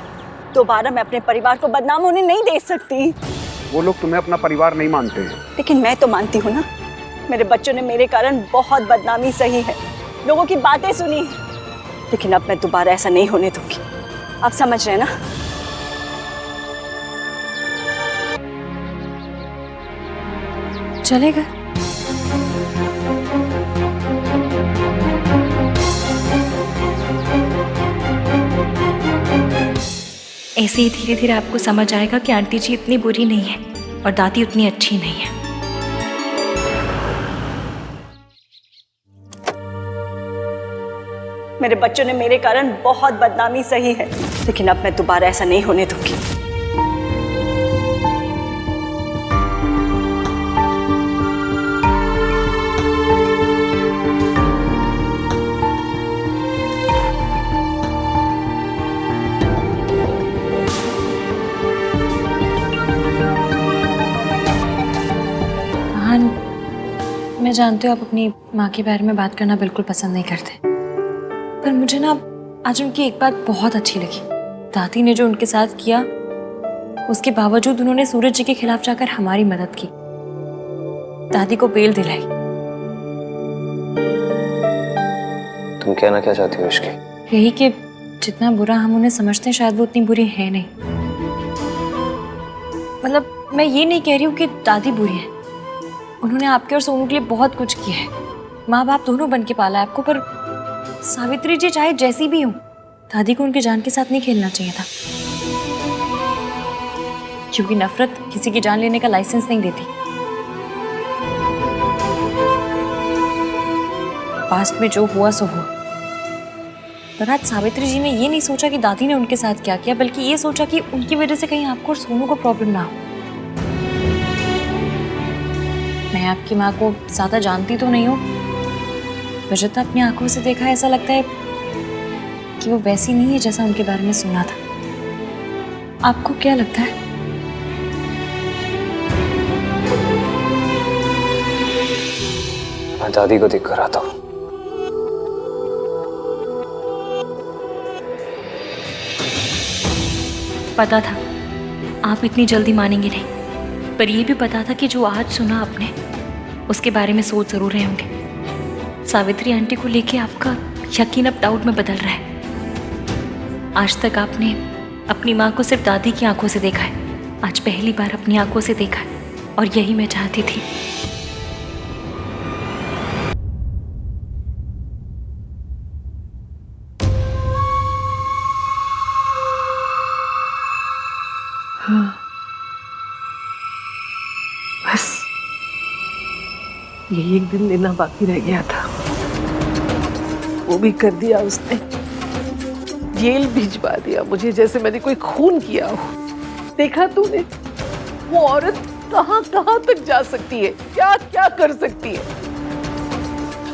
दोबारा मैं अपने परिवार को बदनाम होने नहीं दे सकती। वो लोग तुम्हें अपना परिवार नहीं मानते। लेकिन मैं तो मानती हूँ ना। मेरे बच्चों ने मेरे कारण बहुत बदनामी सही है, लोगों की बातें सुनी है, लेकिन अब मैं दोबारा ऐसा नहीं होने दूंगी। आप समझ रहे हैं ना? चलेगा। ऐसे ही धीरे धीरे आपको समझ आएगा कि आंटी जी इतनी बुरी नहीं है और दादी उतनी अच्छी नहीं है। मेरे बच्चों ने मेरे कारण बहुत बदनामी सही है, लेकिन अब मैं दोबारा ऐसा नहीं होने दूंगी। आहान, मैं जानती हूँ आप अपनी माँ के बारे में बात करना बिल्कुल पसंद नहीं करते, पर मुझे ना आज उनकी एक बात बहुत अच्छी लगी। दादी ने जो उनके साथ किया, उसके बावजूद उन्होंने सूरज जी के खिलाफ जाकर हमारी मदद की, दादी को बेल दिलाई। तुम कहना क्या चाहती हो इसके? यही कि जितना बुरा हम उन्हें समझते हैं शायद वो उतनी बुरी है नहीं। मतलब मैं ये नहीं कह रही हूँ कि दादी बुरी है, उन्होंने आपके और सोनू के लिए बहुत कुछ किया है, माँ बाप दोनों बन के पाला है आपको। पर सावित्री जी चाहे जैसी भी हो, दादी को उनकी जान के साथ नहीं खेलना चाहिए था, क्योंकि नफरत किसी की जान लेने का लाइसेंस नहीं देती। पास्ट में जो हुआ सो हुआ, पर आज सावित्री जी ने ये नहीं सोचा कि दादी ने उनके साथ क्या किया, बल्कि ये सोचा कि उनकी वजह से कहीं आपको और सोनू को प्रॉब्लम ना हो। मैं आपकी माँ को ज्यादा जानती तो नहीं हूँ, पर जितना अपनी आंखों से देखा है ऐसा लगता है कि वो वैसी नहीं है जैसा उनके बारे में सुना था। आपको क्या लगता है? मैं दादी को देख कर आता हूँ। पता था आप इतनी जल्दी मानेंगे नहीं, पर यह भी पता था कि जो आज सुना आपने उसके बारे में सोच जरूर रहे होंगे। सावित्री आंटी को लेके आपका यकीन अब डाउट में बदल रहा है। आज तक आपने अपनी माँ को सिर्फ दादी की आंखों से देखा है, आज पहली बार अपनी आंखों से देखा है, और यही मैं चाहती थी। हाँ, बस ये एक दिन देना बाकी रह गया था, वो भी कर दिया उसने। जेल भिजवा दिया मुझे, जैसे मैंने कोई खून किया हो। देखा तूने, वो औरत कहां कहां तक जा सकती है, क्या क्या कर सकती है।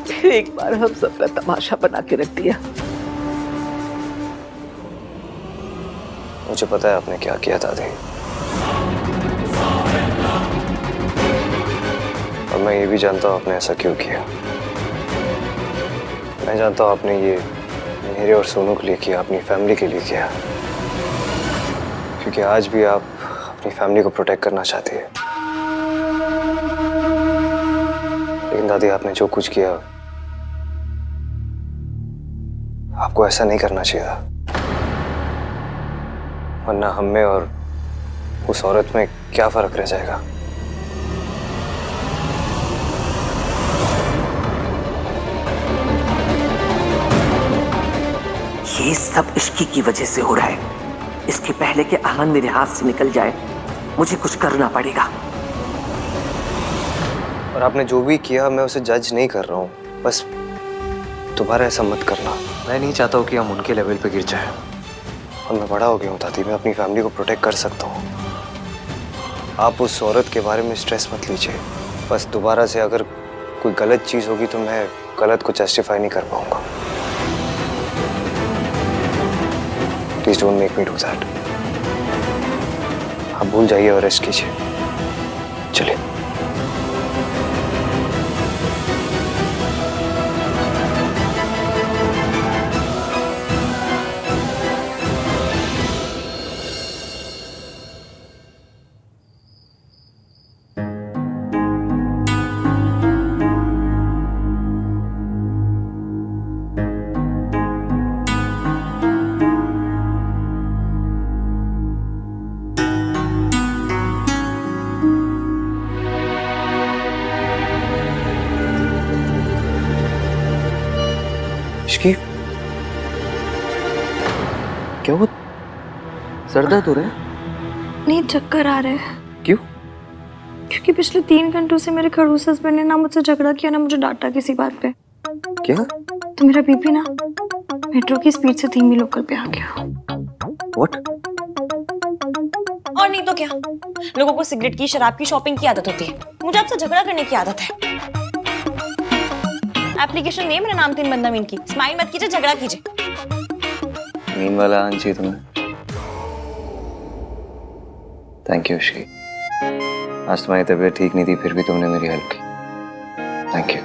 फिर एक बार हम सबका तमाशा बना के रख दिया। मुझे पता है आपने क्या किया दादी, और मैं ये भी जानता हूँ आपने ऐसा क्यों किया। मैं जानता हूँ आपने ये मेरे और सोनू के लिए किया, अपनी फैमिली के लिए किया, क्योंकि आज भी आप अपनी फैमिली को प्रोटेक्ट करना चाहती है। लेकिन दादी, आपने जो कुछ किया, आपको ऐसा नहीं करना चाहिए था, वरना हम में और उस औरत में क्या फर्क रह जाएगा। ये सब इश्की की वजह से हो रहा है। इसके पहले कि आहान मेरे हाथ से निकल जाए, मुझे कुछ करना पड़ेगा। और आपने जो भी किया, मैं उसे जज नहीं कर रहा हूँ, बस दोबारा ऐसा मत करना। मैं नहीं चाहता हूँ कि हम उनके लेवल पे गिर जाए, और मैं बड़ा हो गया हूँ दादी, मैं अपनी फैमिली को प्रोटेक्ट कर सकता हूँ। आप उस औरत के बारे में स्ट्रेस मत लीजिए। बस दोबारा से अगर कोई गलत चीज़ होगी तो मैं गलत को जस्टिफाई नहीं कर पाऊंगा। Please don't make me do that. आप भूल जाइए और रेस्ट कीजिए। चलिए। इश्की, क्या हुआ? सर दर्द हो रहा है? नहीं, चक्कर आ रहे हैं। क्यों? क्योंकि पिछले 3 घंटों से मेरे खड़ूस हस्बैंड ने ना मुझसे झगड़ा किया, ना मुझे डांटा किसी बात पे। क्या? तो मेरा बीपी ना मेट्रो की स्पीड से धीमी लोकल पे आ गया। What? और नहीं तो क्या, लोगों को सिगरेट की, शराब की शॉपिंग की आदत होती है, मुझे आपसे झगड़ा करने की आदत है। एप्लीकेशन नहीं, मेरा नाम 3 बंदा मीन की। स्माइल मत कीजिए, झगड़ा कीजिए। मीन वाला आना चाहिए तुम्हें। Thank you Ishki. आज तुम्हारी तबीयत ठीक नहीं थी, फिर भी तुमने मेरी हेल्प की। Thank you.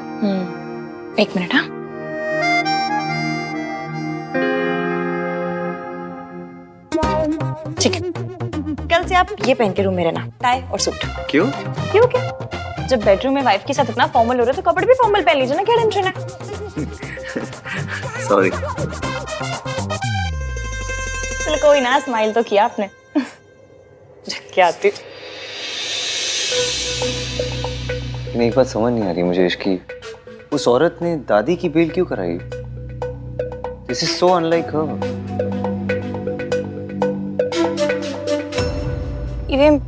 1 मिनट। हाँ, ठीक है। कल से आप ये पहन के रूम में रहना, टाई और सूट। क्यों? क्यों क्या? जब बेडरूम में वाइफ के साथ इतना फॉर्मल हो रहे तो कपड़े भी फॉर्मल पहन लीजिए ना, क्या टेंशन है? सॉरी। चलो कोई ना, स्माइल तो किया आपने। क्या आती? नहीं, बात समझ नहीं आ रही मुझे इश्की। उस औरत ने दादी की बेल क्यों कराई? दिस इज सो अनलाइक हर। इवेम,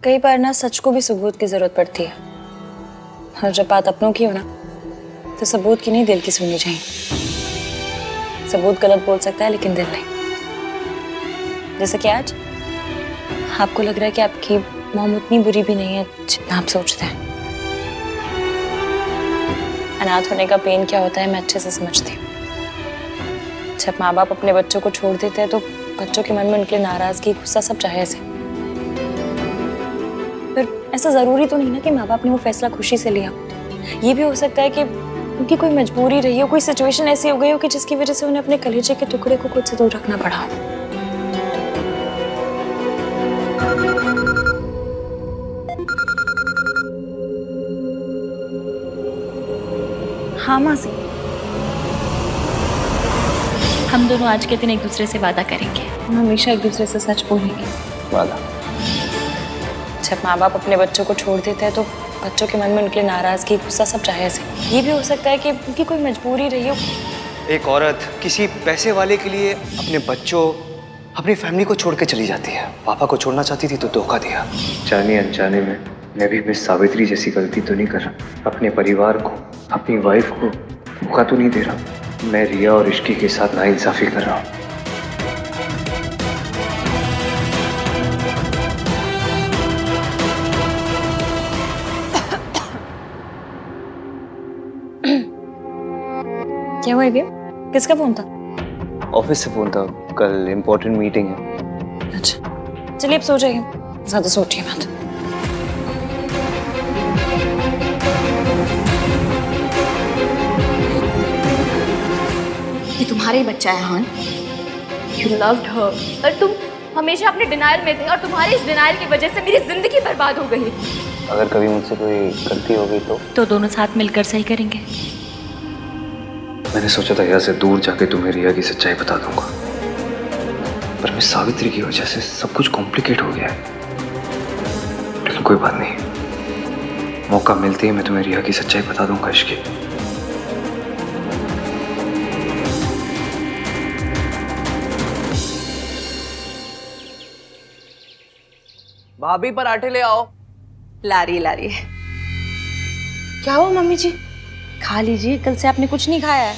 कई बार ना सच को भी सबूत की जरूरत पड़ती है, और जब बात अपनों की हो ना तो सबूत की नहीं, दिल की सुननी चाहिए। सबूत गलत बोल सकता है लेकिन दिल नहीं। जैसे कि आज आपको लग रहा है कि आपकी मॉम उतनी बुरी भी नहीं है जितना आप सोचते हैं। अनाथ होने का पेन क्या होता है मैं अच्छे से समझती हूँ। जब माँ बाप अपने बच्चों को छोड़ देते हैं तो बच्चों के मन में उनके लिए नाराजगी, गुस्सा सब जायज है। फिर ऐसा जरूरी तो नहीं ना कि माँ बाप ने वो फैसला खुशी से लिया। ये भी हो सकता है कि उनकी कोई मजबूरी रही हो, कोई सिचुएशन ऐसी हो गई हो कि जिसकी वजह से उन्हें अपने कलेजे के टुकड़े को खुद से दूर रखना पड़ा हो। हाँ मासी, हम दोनों आज के दिन एक दूसरे से वादा करेंगे, हम हमेशा एक दूसरे से सच बोलेंगे। वादा? जब माँ बाप अपने बच्चों को छोड़ देते हैं तो बच्चों के मन में उनके लिए नाराजगी, गुस्सा सब जायज़ है। ये भी हो सकता है कि उनकी कोई मजबूरी रही हो। एक औरत किसी पैसे वाले के लिए अपने बच्चों, अपनी फैमिली को छोड़ के चली जाती है। पापा को छोड़ना चाहती थी तो धोखा दिया। जाने अनजाने में मैं भी मिस सावित्री जैसी गलती तो नहीं कर रहा। अपने परिवार को, अपनी वाइफ को धोखा तो नहीं दे रहा। मैं रिया और इश्की के साथ नाइंसाफी कर रहा हूँ। क्या हुआ ये? किसका फोन था? ऑफिस से फोन था, कल इम्पोर्टेंट मीटिंग है। अच्छा चलिए अब सो जाइए, ज्यादा सोचिए मत। ये तुम्हारा ही बच्चा है हान। You loved her, पर तुम हमेशा अपने डिनायल में थे और तुम्हारे इस डिनायल की वजह से मेरी जिंदगी बर्बाद हो गई। अगर कभी मुझसे कोई गलती हो गई तो दोनों साथ मिलकर सही करेंगे। मैंने सोचा था यहाँ से दूर जाके तुम्हें रिया की सच्चाई बता दूंगा, पर मिस सावित्री की वजह से सब कुछ कॉम्प्लिकेट हो गया है। लेकिन कोई बात नहीं, मौका मिलते ही मैं तुम्हें रिया की सच्चाई बता दूंगा। इश्की, भाभी पराठे ले आओ। ला रही। क्या हुआ मम्मी जी? खा लीजिए, कल से आपने कुछ नहीं खाया है।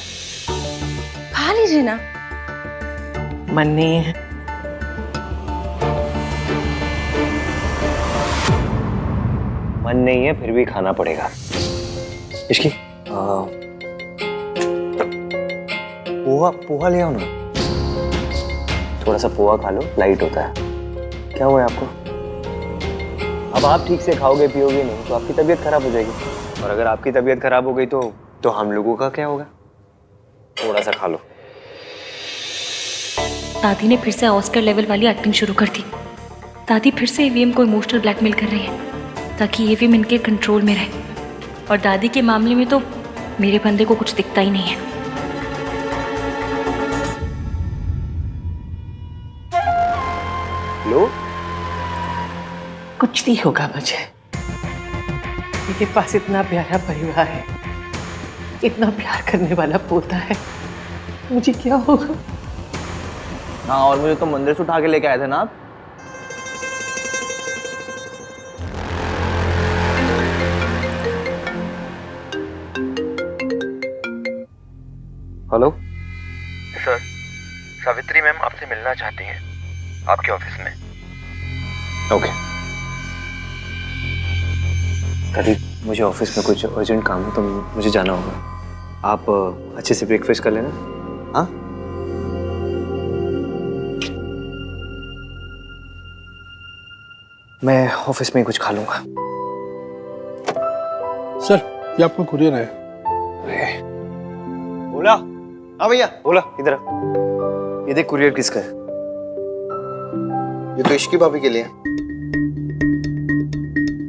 खा लीजिए ना। मन नहीं है। मन नहीं है फिर भी खाना पड़ेगा। इश्की, पोहा ले आओ ना। थोड़ा सा पोहा खा लो, लाइट होता है। क्या हुआ है आपको? अब आप ठीक से खाओगे पियोगे नहीं तो आपकी तबीयत खराब हो जाएगी, और अगर आपकी तबीयत खराब हो गई तो हम लोगों का क्या होगा? थोड़ा सा खा लो। दादी ने फिर से ऑस्कर लेवल वाली एक्टिंग शुरू कर दी। दादी फिर से ईवीएम को इमोशनल ब्लैकमेल कर रही है ताकि ईवीएम इनके कंट्रोल में रहे, और दादी के मामले में तो मेरे बंदे को कुछ दिखता ही नहीं है। लो, कुछ नहीं होगा मुझे। मेरे पास इतना प्यारा परिवार है, इतना प्यार करने वाला पोता है, मुझे क्या होगा? हाँ, और मुझे तो मंदिर से उठा के लेके आए थे ना आप। हेलो सर, सावित्री मैम आपसे मिलना चाहती हैं आपके ऑफिस में। ओके दादी, मुझे ऑफिस में कुछ अर्जेंट काम है तो मुझे जाना होगा। आप अच्छे से ब्रेकफास्ट कर लेना। हाँ, मैं ऑफिस में ही कुछ खा लूंगा। सर, ये आपका कुरियर है। बोला? हाँ भैया, बोला इधर आ। ये देख कुरियर किसका है? ये तो इश्की भाभी के लिए है।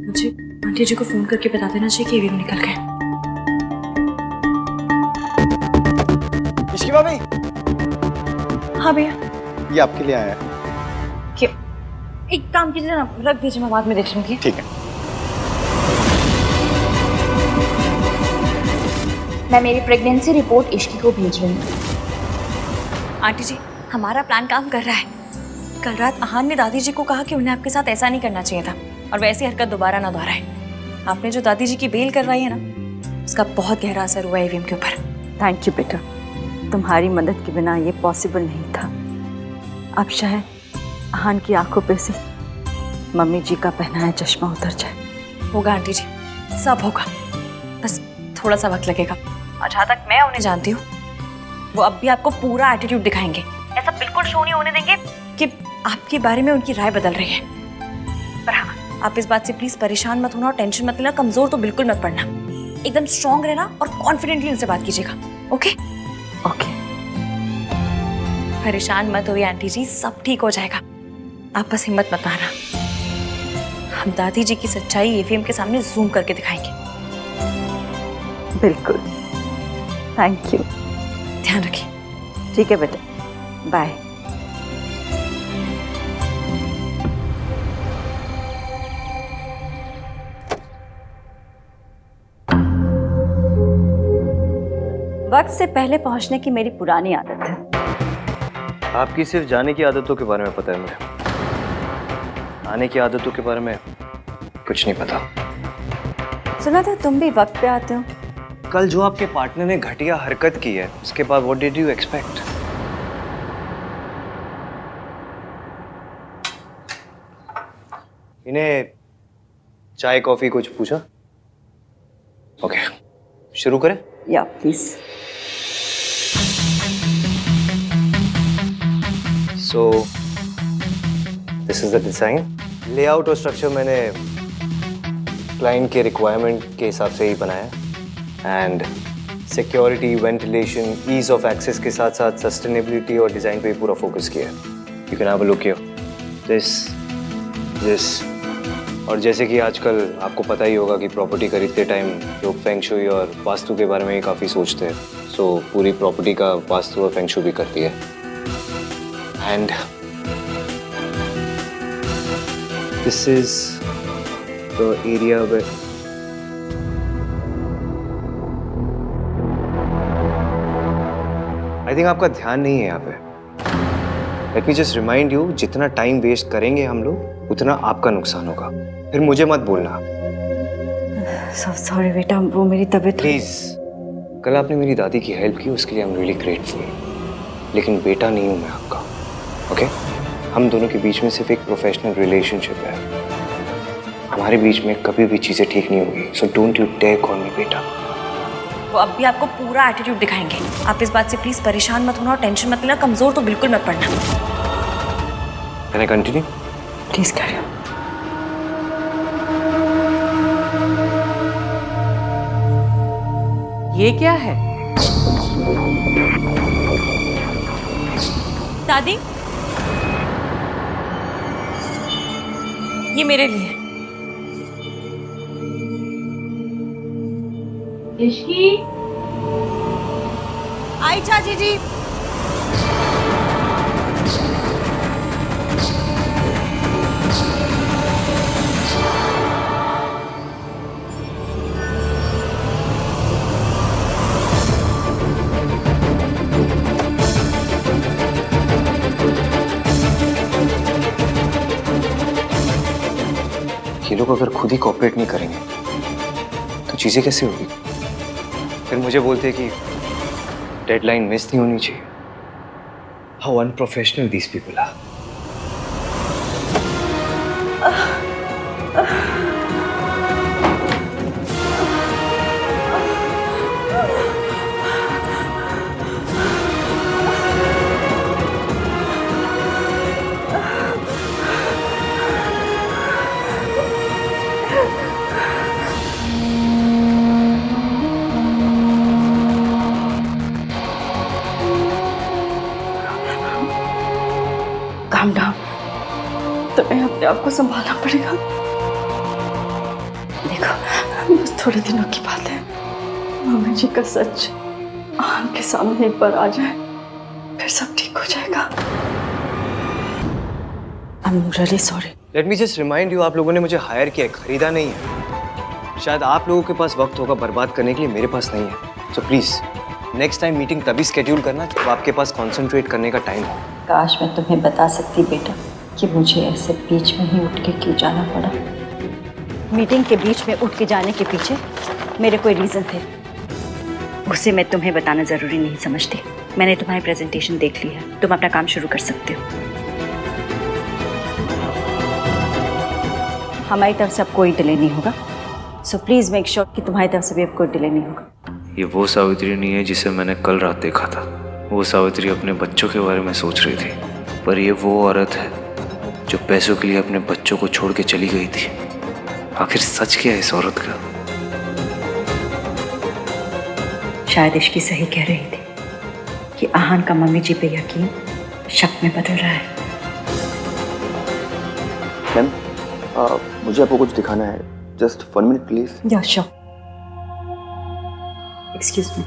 मुझे आंटी जी को फोन करके बता देना चाहिए कि ईवीएम निकल गए। इश्की भाभी, हाँ भैया। ये आपके लिए आया है। क्यों? एक काम कीजिए ना, रख दीजिए, मैं बाद में देख लूंगी। ठीक है। मैं मेरी प्रेगनेंसी रिपोर्ट इश्की को भेज रही हूँ। आंटी जी, हमारा प्लान काम कर रहा है। कल रात आहान ने दादी जी को कहा कि उन्हें आपके साथ ऐसा नहीं करना चाहिए था, और वैसी हरकत दोबारा ना दोहराए। आपने जो दादी जी की बेल करवाई है ना, उसका बहुत गहरा असर हुआ ईवीएम के ऊपर। थैंक यू बेटा, तुम्हारी मदद के बिना ये पॉसिबल नहीं था। अब शायद आहान की आंखों पे से मम्मी जी का पहनाया चश्मा उतर जाए। होगा आंटी जी, सब होगा, बस थोड़ा सा वक्त लगेगा। और जहाँ तक मैं उन्हें जानती हूँ, वो अब भी आपको पूरा एटीट्यूड दिखाएंगे। ऐसा बिल्कुल शो नहीं होने देंगे कि आपके बारे में उनकी राय बदल रही है। पर हाँ, आप इस बात से प्लीज परेशान मत होना और टेंशन मत लेना, कमजोर तो बिल्कुल मत पड़ना। एकदम स्ट्रांग रहना और कॉन्फिडेंटली उनसे बात कीजिएगा। Okay okay. परेशान मत होइए आंटी जी, सब ठीक हो जाएगा। आप बस हिम्मत मत हारना। हम दादी जी की सच्चाई ईवीएम के सामने जूम करके दिखाएंगे। बिल्कुल। Thank you. ध्यान रखिए। ठीक है बेटा, बाय। वक्त से पहले पहुंचने की मेरी पुरानी आदत है। आपकी सिर्फ जाने की आदतों के बारे में पता है मुझे, आने की आदतों के बारे में कुछ नहीं पता। सुना था तुम भी वक्त पे आते हो। कल जो आपके पार्टनर ने घटिया हरकत की है उसके बाद व्हाट डिड यू एक्सपेक्ट? इन्हें चाय कॉफी कुछ पूछा? ओके, शुरू करें? Yeah please. So this is the design. Layout और स्ट्रक्चर मैंने क्लाइंट के रिक्वायरमेंट के हिसाब से ही बनाया and security, ventilation, ease of access के साथ साथ सस्टेनेबिलिटी और डिजाइन पे पूरा फोकस किया है। You can have a look here. This और जैसे कि आजकल आपको पता ही होगा कि प्रॉपर्टी खरीदते टाइम लोग फेंग शुई और वास्तु के बारे में ही काफ़ी सोचते हैं। सो पूरी प्रॉपर्टी का वास्तु और फेंग शुई भी करती है। And this is the area way I think आपका ध्यान नहीं है यहाँ पे। Let me just remind you, जितना टाइम वेस्ट करेंगे हम लोग उतना आपका नुकसान होगा। फिर मुझे मत बोलना। सॉरी बेटा, वो मेरी तबीयत। प्लीज, कल आपने मेरी दादी की हेल्प की, उसके लिए आई एम रियली ग्रेटफुल। लेकिन बेटा नहीं हूं मैं आपका, ओके? हम दोनों के बीच में सिर्फ एक प्रोफेशनल रिलेशनशिप है। हमारे बीच में कभी भी चीजें ठीक नहीं होगी। So don't you dare call me बेटा। वो अब भी आपको पूरा एटीट्यूड दिखाएंगे। आप इस बात से प्लीज परेशान मत होना और टेंशन मत लेना। कमजोर तो बिल्कुल मत पड़ना। Can I continue? Please carry on. ये क्या है? दादी, ये मेरे लिए। इश्की आई चाची जी। ये लोग अगर खुद ही कोऑपरेट नहीं करेंगे तो चीजें कैसे होगी? फिर मुझे बोलते कि डेडलाइन मिस नहीं होनी चाहिए। How unprofessional these people are. Calm down, तुम्हें अपने आप को संभालना पड़ेगा। देखो, बस थोड़े दिनों की बात है। मम्मी जी का सच आन के सामने एक बार आ जाए, फिर सब ठीक हो जाएगा। I am really sorry. Let me just remind you, आप लोगों ने मुझे हायर किया है, खरीदा नहीं है। शायद आप लोगों के पास वक्त होगा बर्बाद करने के लिए, मेरे पास नहीं है। So please next time meeting तभी स्केड्यूल करना जब आपके पास कॉन्सेंट्रेट करने का टाइम हो। काश मैं तुम्हें बता सकती बेटा कि मुझे ऐसे बीच में ही उठ के क्यों जाना पड़ा। मीटिंग के बीच में उठ के जाने के पीछे मेरे कोई रीज़न थे, उसे मैं तुम्हें बताना ज़रूरी नहीं समझती। मैंने तुम्हारी प्रेजेंटेशन देख ली है, तुम अपना काम शुरू कर सकते हो। हमारी तरफ से अब कोई डिले नहीं होगा। सो प्लीज़ मेक श्योर कि तुम्हारी तरफ से भी अब कोई डिले नहीं होगा। ये वो सावित्री नहीं है जिसे मैंने कल रात देखा था। वो सावित्री अपने बच्चों के बारे में सोच रही थी, पर ये वो औरत है जो पैसों के लिए अपने बच्चों को छोड़ के चली गई थी। आखिर सच क्या है इस औरत का? शायद इश्की सही कह रही थी कि आहान का मम्मी जी पे यकीन शक में बदल रहा है। मैम, मुझे आपको कुछ दिखाना है। Just 1 minute please. Yeah sure. Excuse me.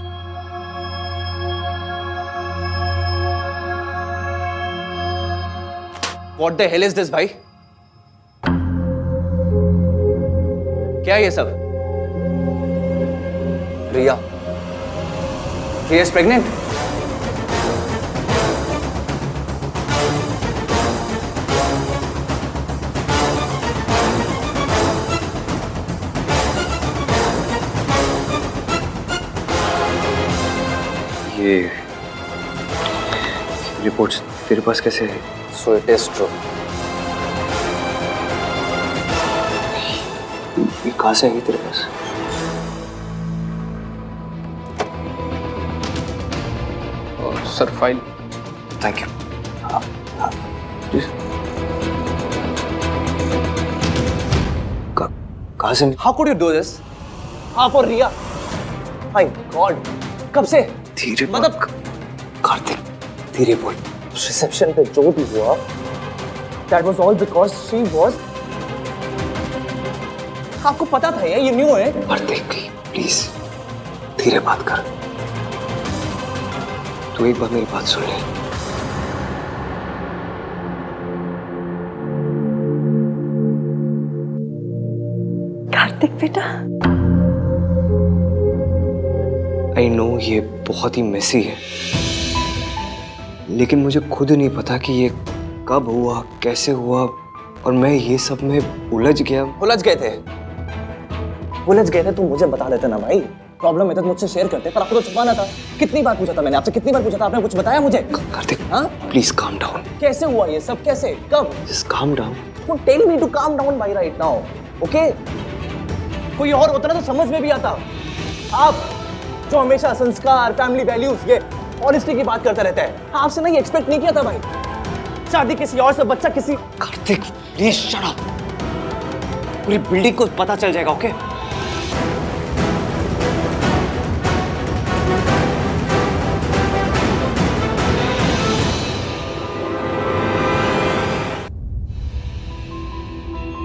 What the hell is this, भाई? क्या है ये सब? रिया is pregnant? ये रिपोर्ट्स तेरे पास कैसे है? So it is true. ये कहाँ से आई तेरे पास? Sir file. Thank you. कहाँ से? How could you do this? आप और रिया? My God! कब से? धीरे मतलब कार्तिक, धीरे बोल। रिसेप्शन पे जो भी हुआ, that was all because she was. आपको पता था ये न्यू है? कार्तिक प्लीज धीरे बात कर। तू एक बार मेरी बात सुन ले। कार्तिक बेटा, आई नो ये बहुत ही मेसी है, लेकिन मुझे खुद नहीं पता कि ये कब हुआ, कैसे हुआ, और मैं ये सब में उलझ गया। उलझ गए थे तो मुझे बता देते ना भाई। प्रॉब्लम है तो मुझसे शेयर करते, पर आपको तो छुपाना था। कितनी बार पूछा था मैंने आपसे, कितनी बार पूछा था, आपने कुछ बताया मुझे? कार्तिक हाँ? Please calm down. कैसे हुआ ये सब, कैसे, कब? Just calm down. Tell me to calm down भाई राइट नाउ, ओके? कोई और होता ना तो समझ में भी आता। आप जो हमेशा संस्कार, फैमिली वैल्यूज, ये ऑनेस्टी की बात करता रहता है, आपसे ना ये एक्सपेक्ट नहीं किया था भाई। शादी किसी और से, बच्चा किसी। कार्तिक प्लीज शट अप, पूरी बिल्डिंग को पता चल जाएगा, ओके?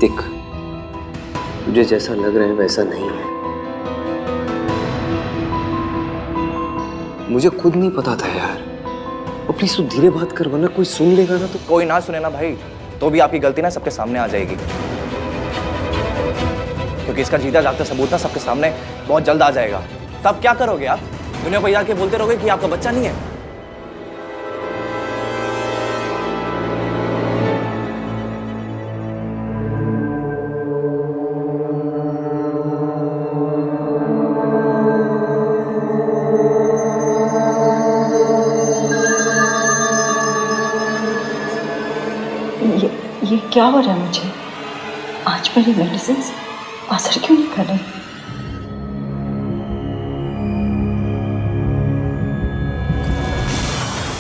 देख, तुझे जैसा लग रहा है वैसा नहीं है। मुझे खुद नहीं पता था यार। और प्लीज तू धीरे बात कर, वरना कोई सुन लेगा ना तो। कोई ना सुने ना भाई, तो भी आपकी गलती ना सबके सामने आ जाएगी, क्योंकि इसका जीता जागता सबूत ना सबके सामने बहुत जल्द आ जाएगा। तब क्या करोगे आप? दुनिया को जाके बोलते रहोगे कि आपका बच्चा नहीं है। ये क्या हो रहा है मुझे? आज मेरी मेडिसिन असर क्यों नहीं कर रही?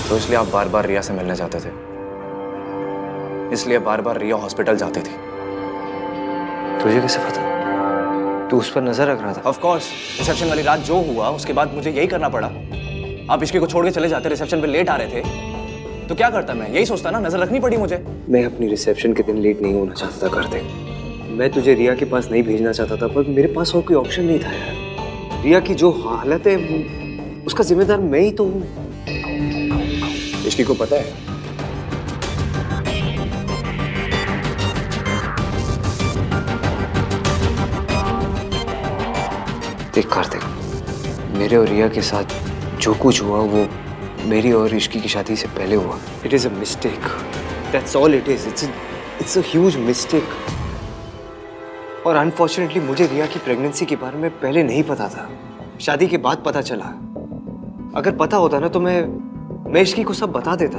तो इसलिए आप बार बार रिया से मिलने जाते थे, इसलिए बार बार रिया हॉस्पिटल जाती थी। तुझे कैसे पता? तू उस पर नजर रख रहा था? ऑफ कोर्स, रिसेप्शन वाली रात जो हुआ उसके बाद मुझे यही करना पड़ा। आप इश्की को छोड़ के चले जाते, रिसेप्शन पे लेट आ रहे थे, तो क्या करता मैं? यही सोचता ना, नजर रखनी पड़ी मुझे। मैं अपनी रिसेप्शन के दिन लेट नहीं होना चाहता था कार्तिक। मैं तुझे रिया के पास नहीं भेजना चाहता था, पर मेरे पास और कोई ऑप्शन नहीं था यार। रिया की जो हालत है उसका जिम्मेदार मैं ही तो हूँ। इश्की को पता है? देख कार्तिक, मेरे और रिया के साथ जो कुछ हुआ वो मेरी और इश्की की शादी से पहले हुआ। It is a mistake, that's all it is. It's a huge mistake. और अनफॉर्चुनेटली मुझे रिया की प्रेगनेंसी के बारे में पहले नहीं पता था, शादी के बाद पता चला। अगर पता होता ना तो मैं इश्की को सब बता देता,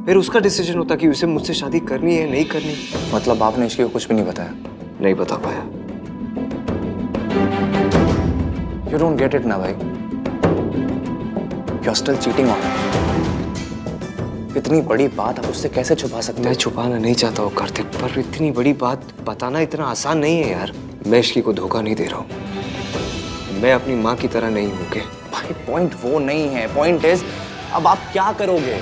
फिर उसका डिसीजन होता कि उसे मुझसे शादी करनी है नहीं करनी। मतलब आपने इश्की को कुछ भी नहीं बताया? नहीं बता पाया। यू डोंट गेट इट ना भाई, you are still cheating on her। इतनी बड़ी बात आप उससे कैसे छुपा सकते हो? मैं छुपाना नहीं चाहता हूँ कार्तिक, पर इतनी बड़ी बात बताना इतना आसान नहीं है यार। मैं इश्की को धोखा नहीं दे रहा हूँ, मैं अपनी माँ की तरह नहीं हूँ। भाई पॉइंट वो नहीं है, पॉइंट इज अब आप क्या करोगे?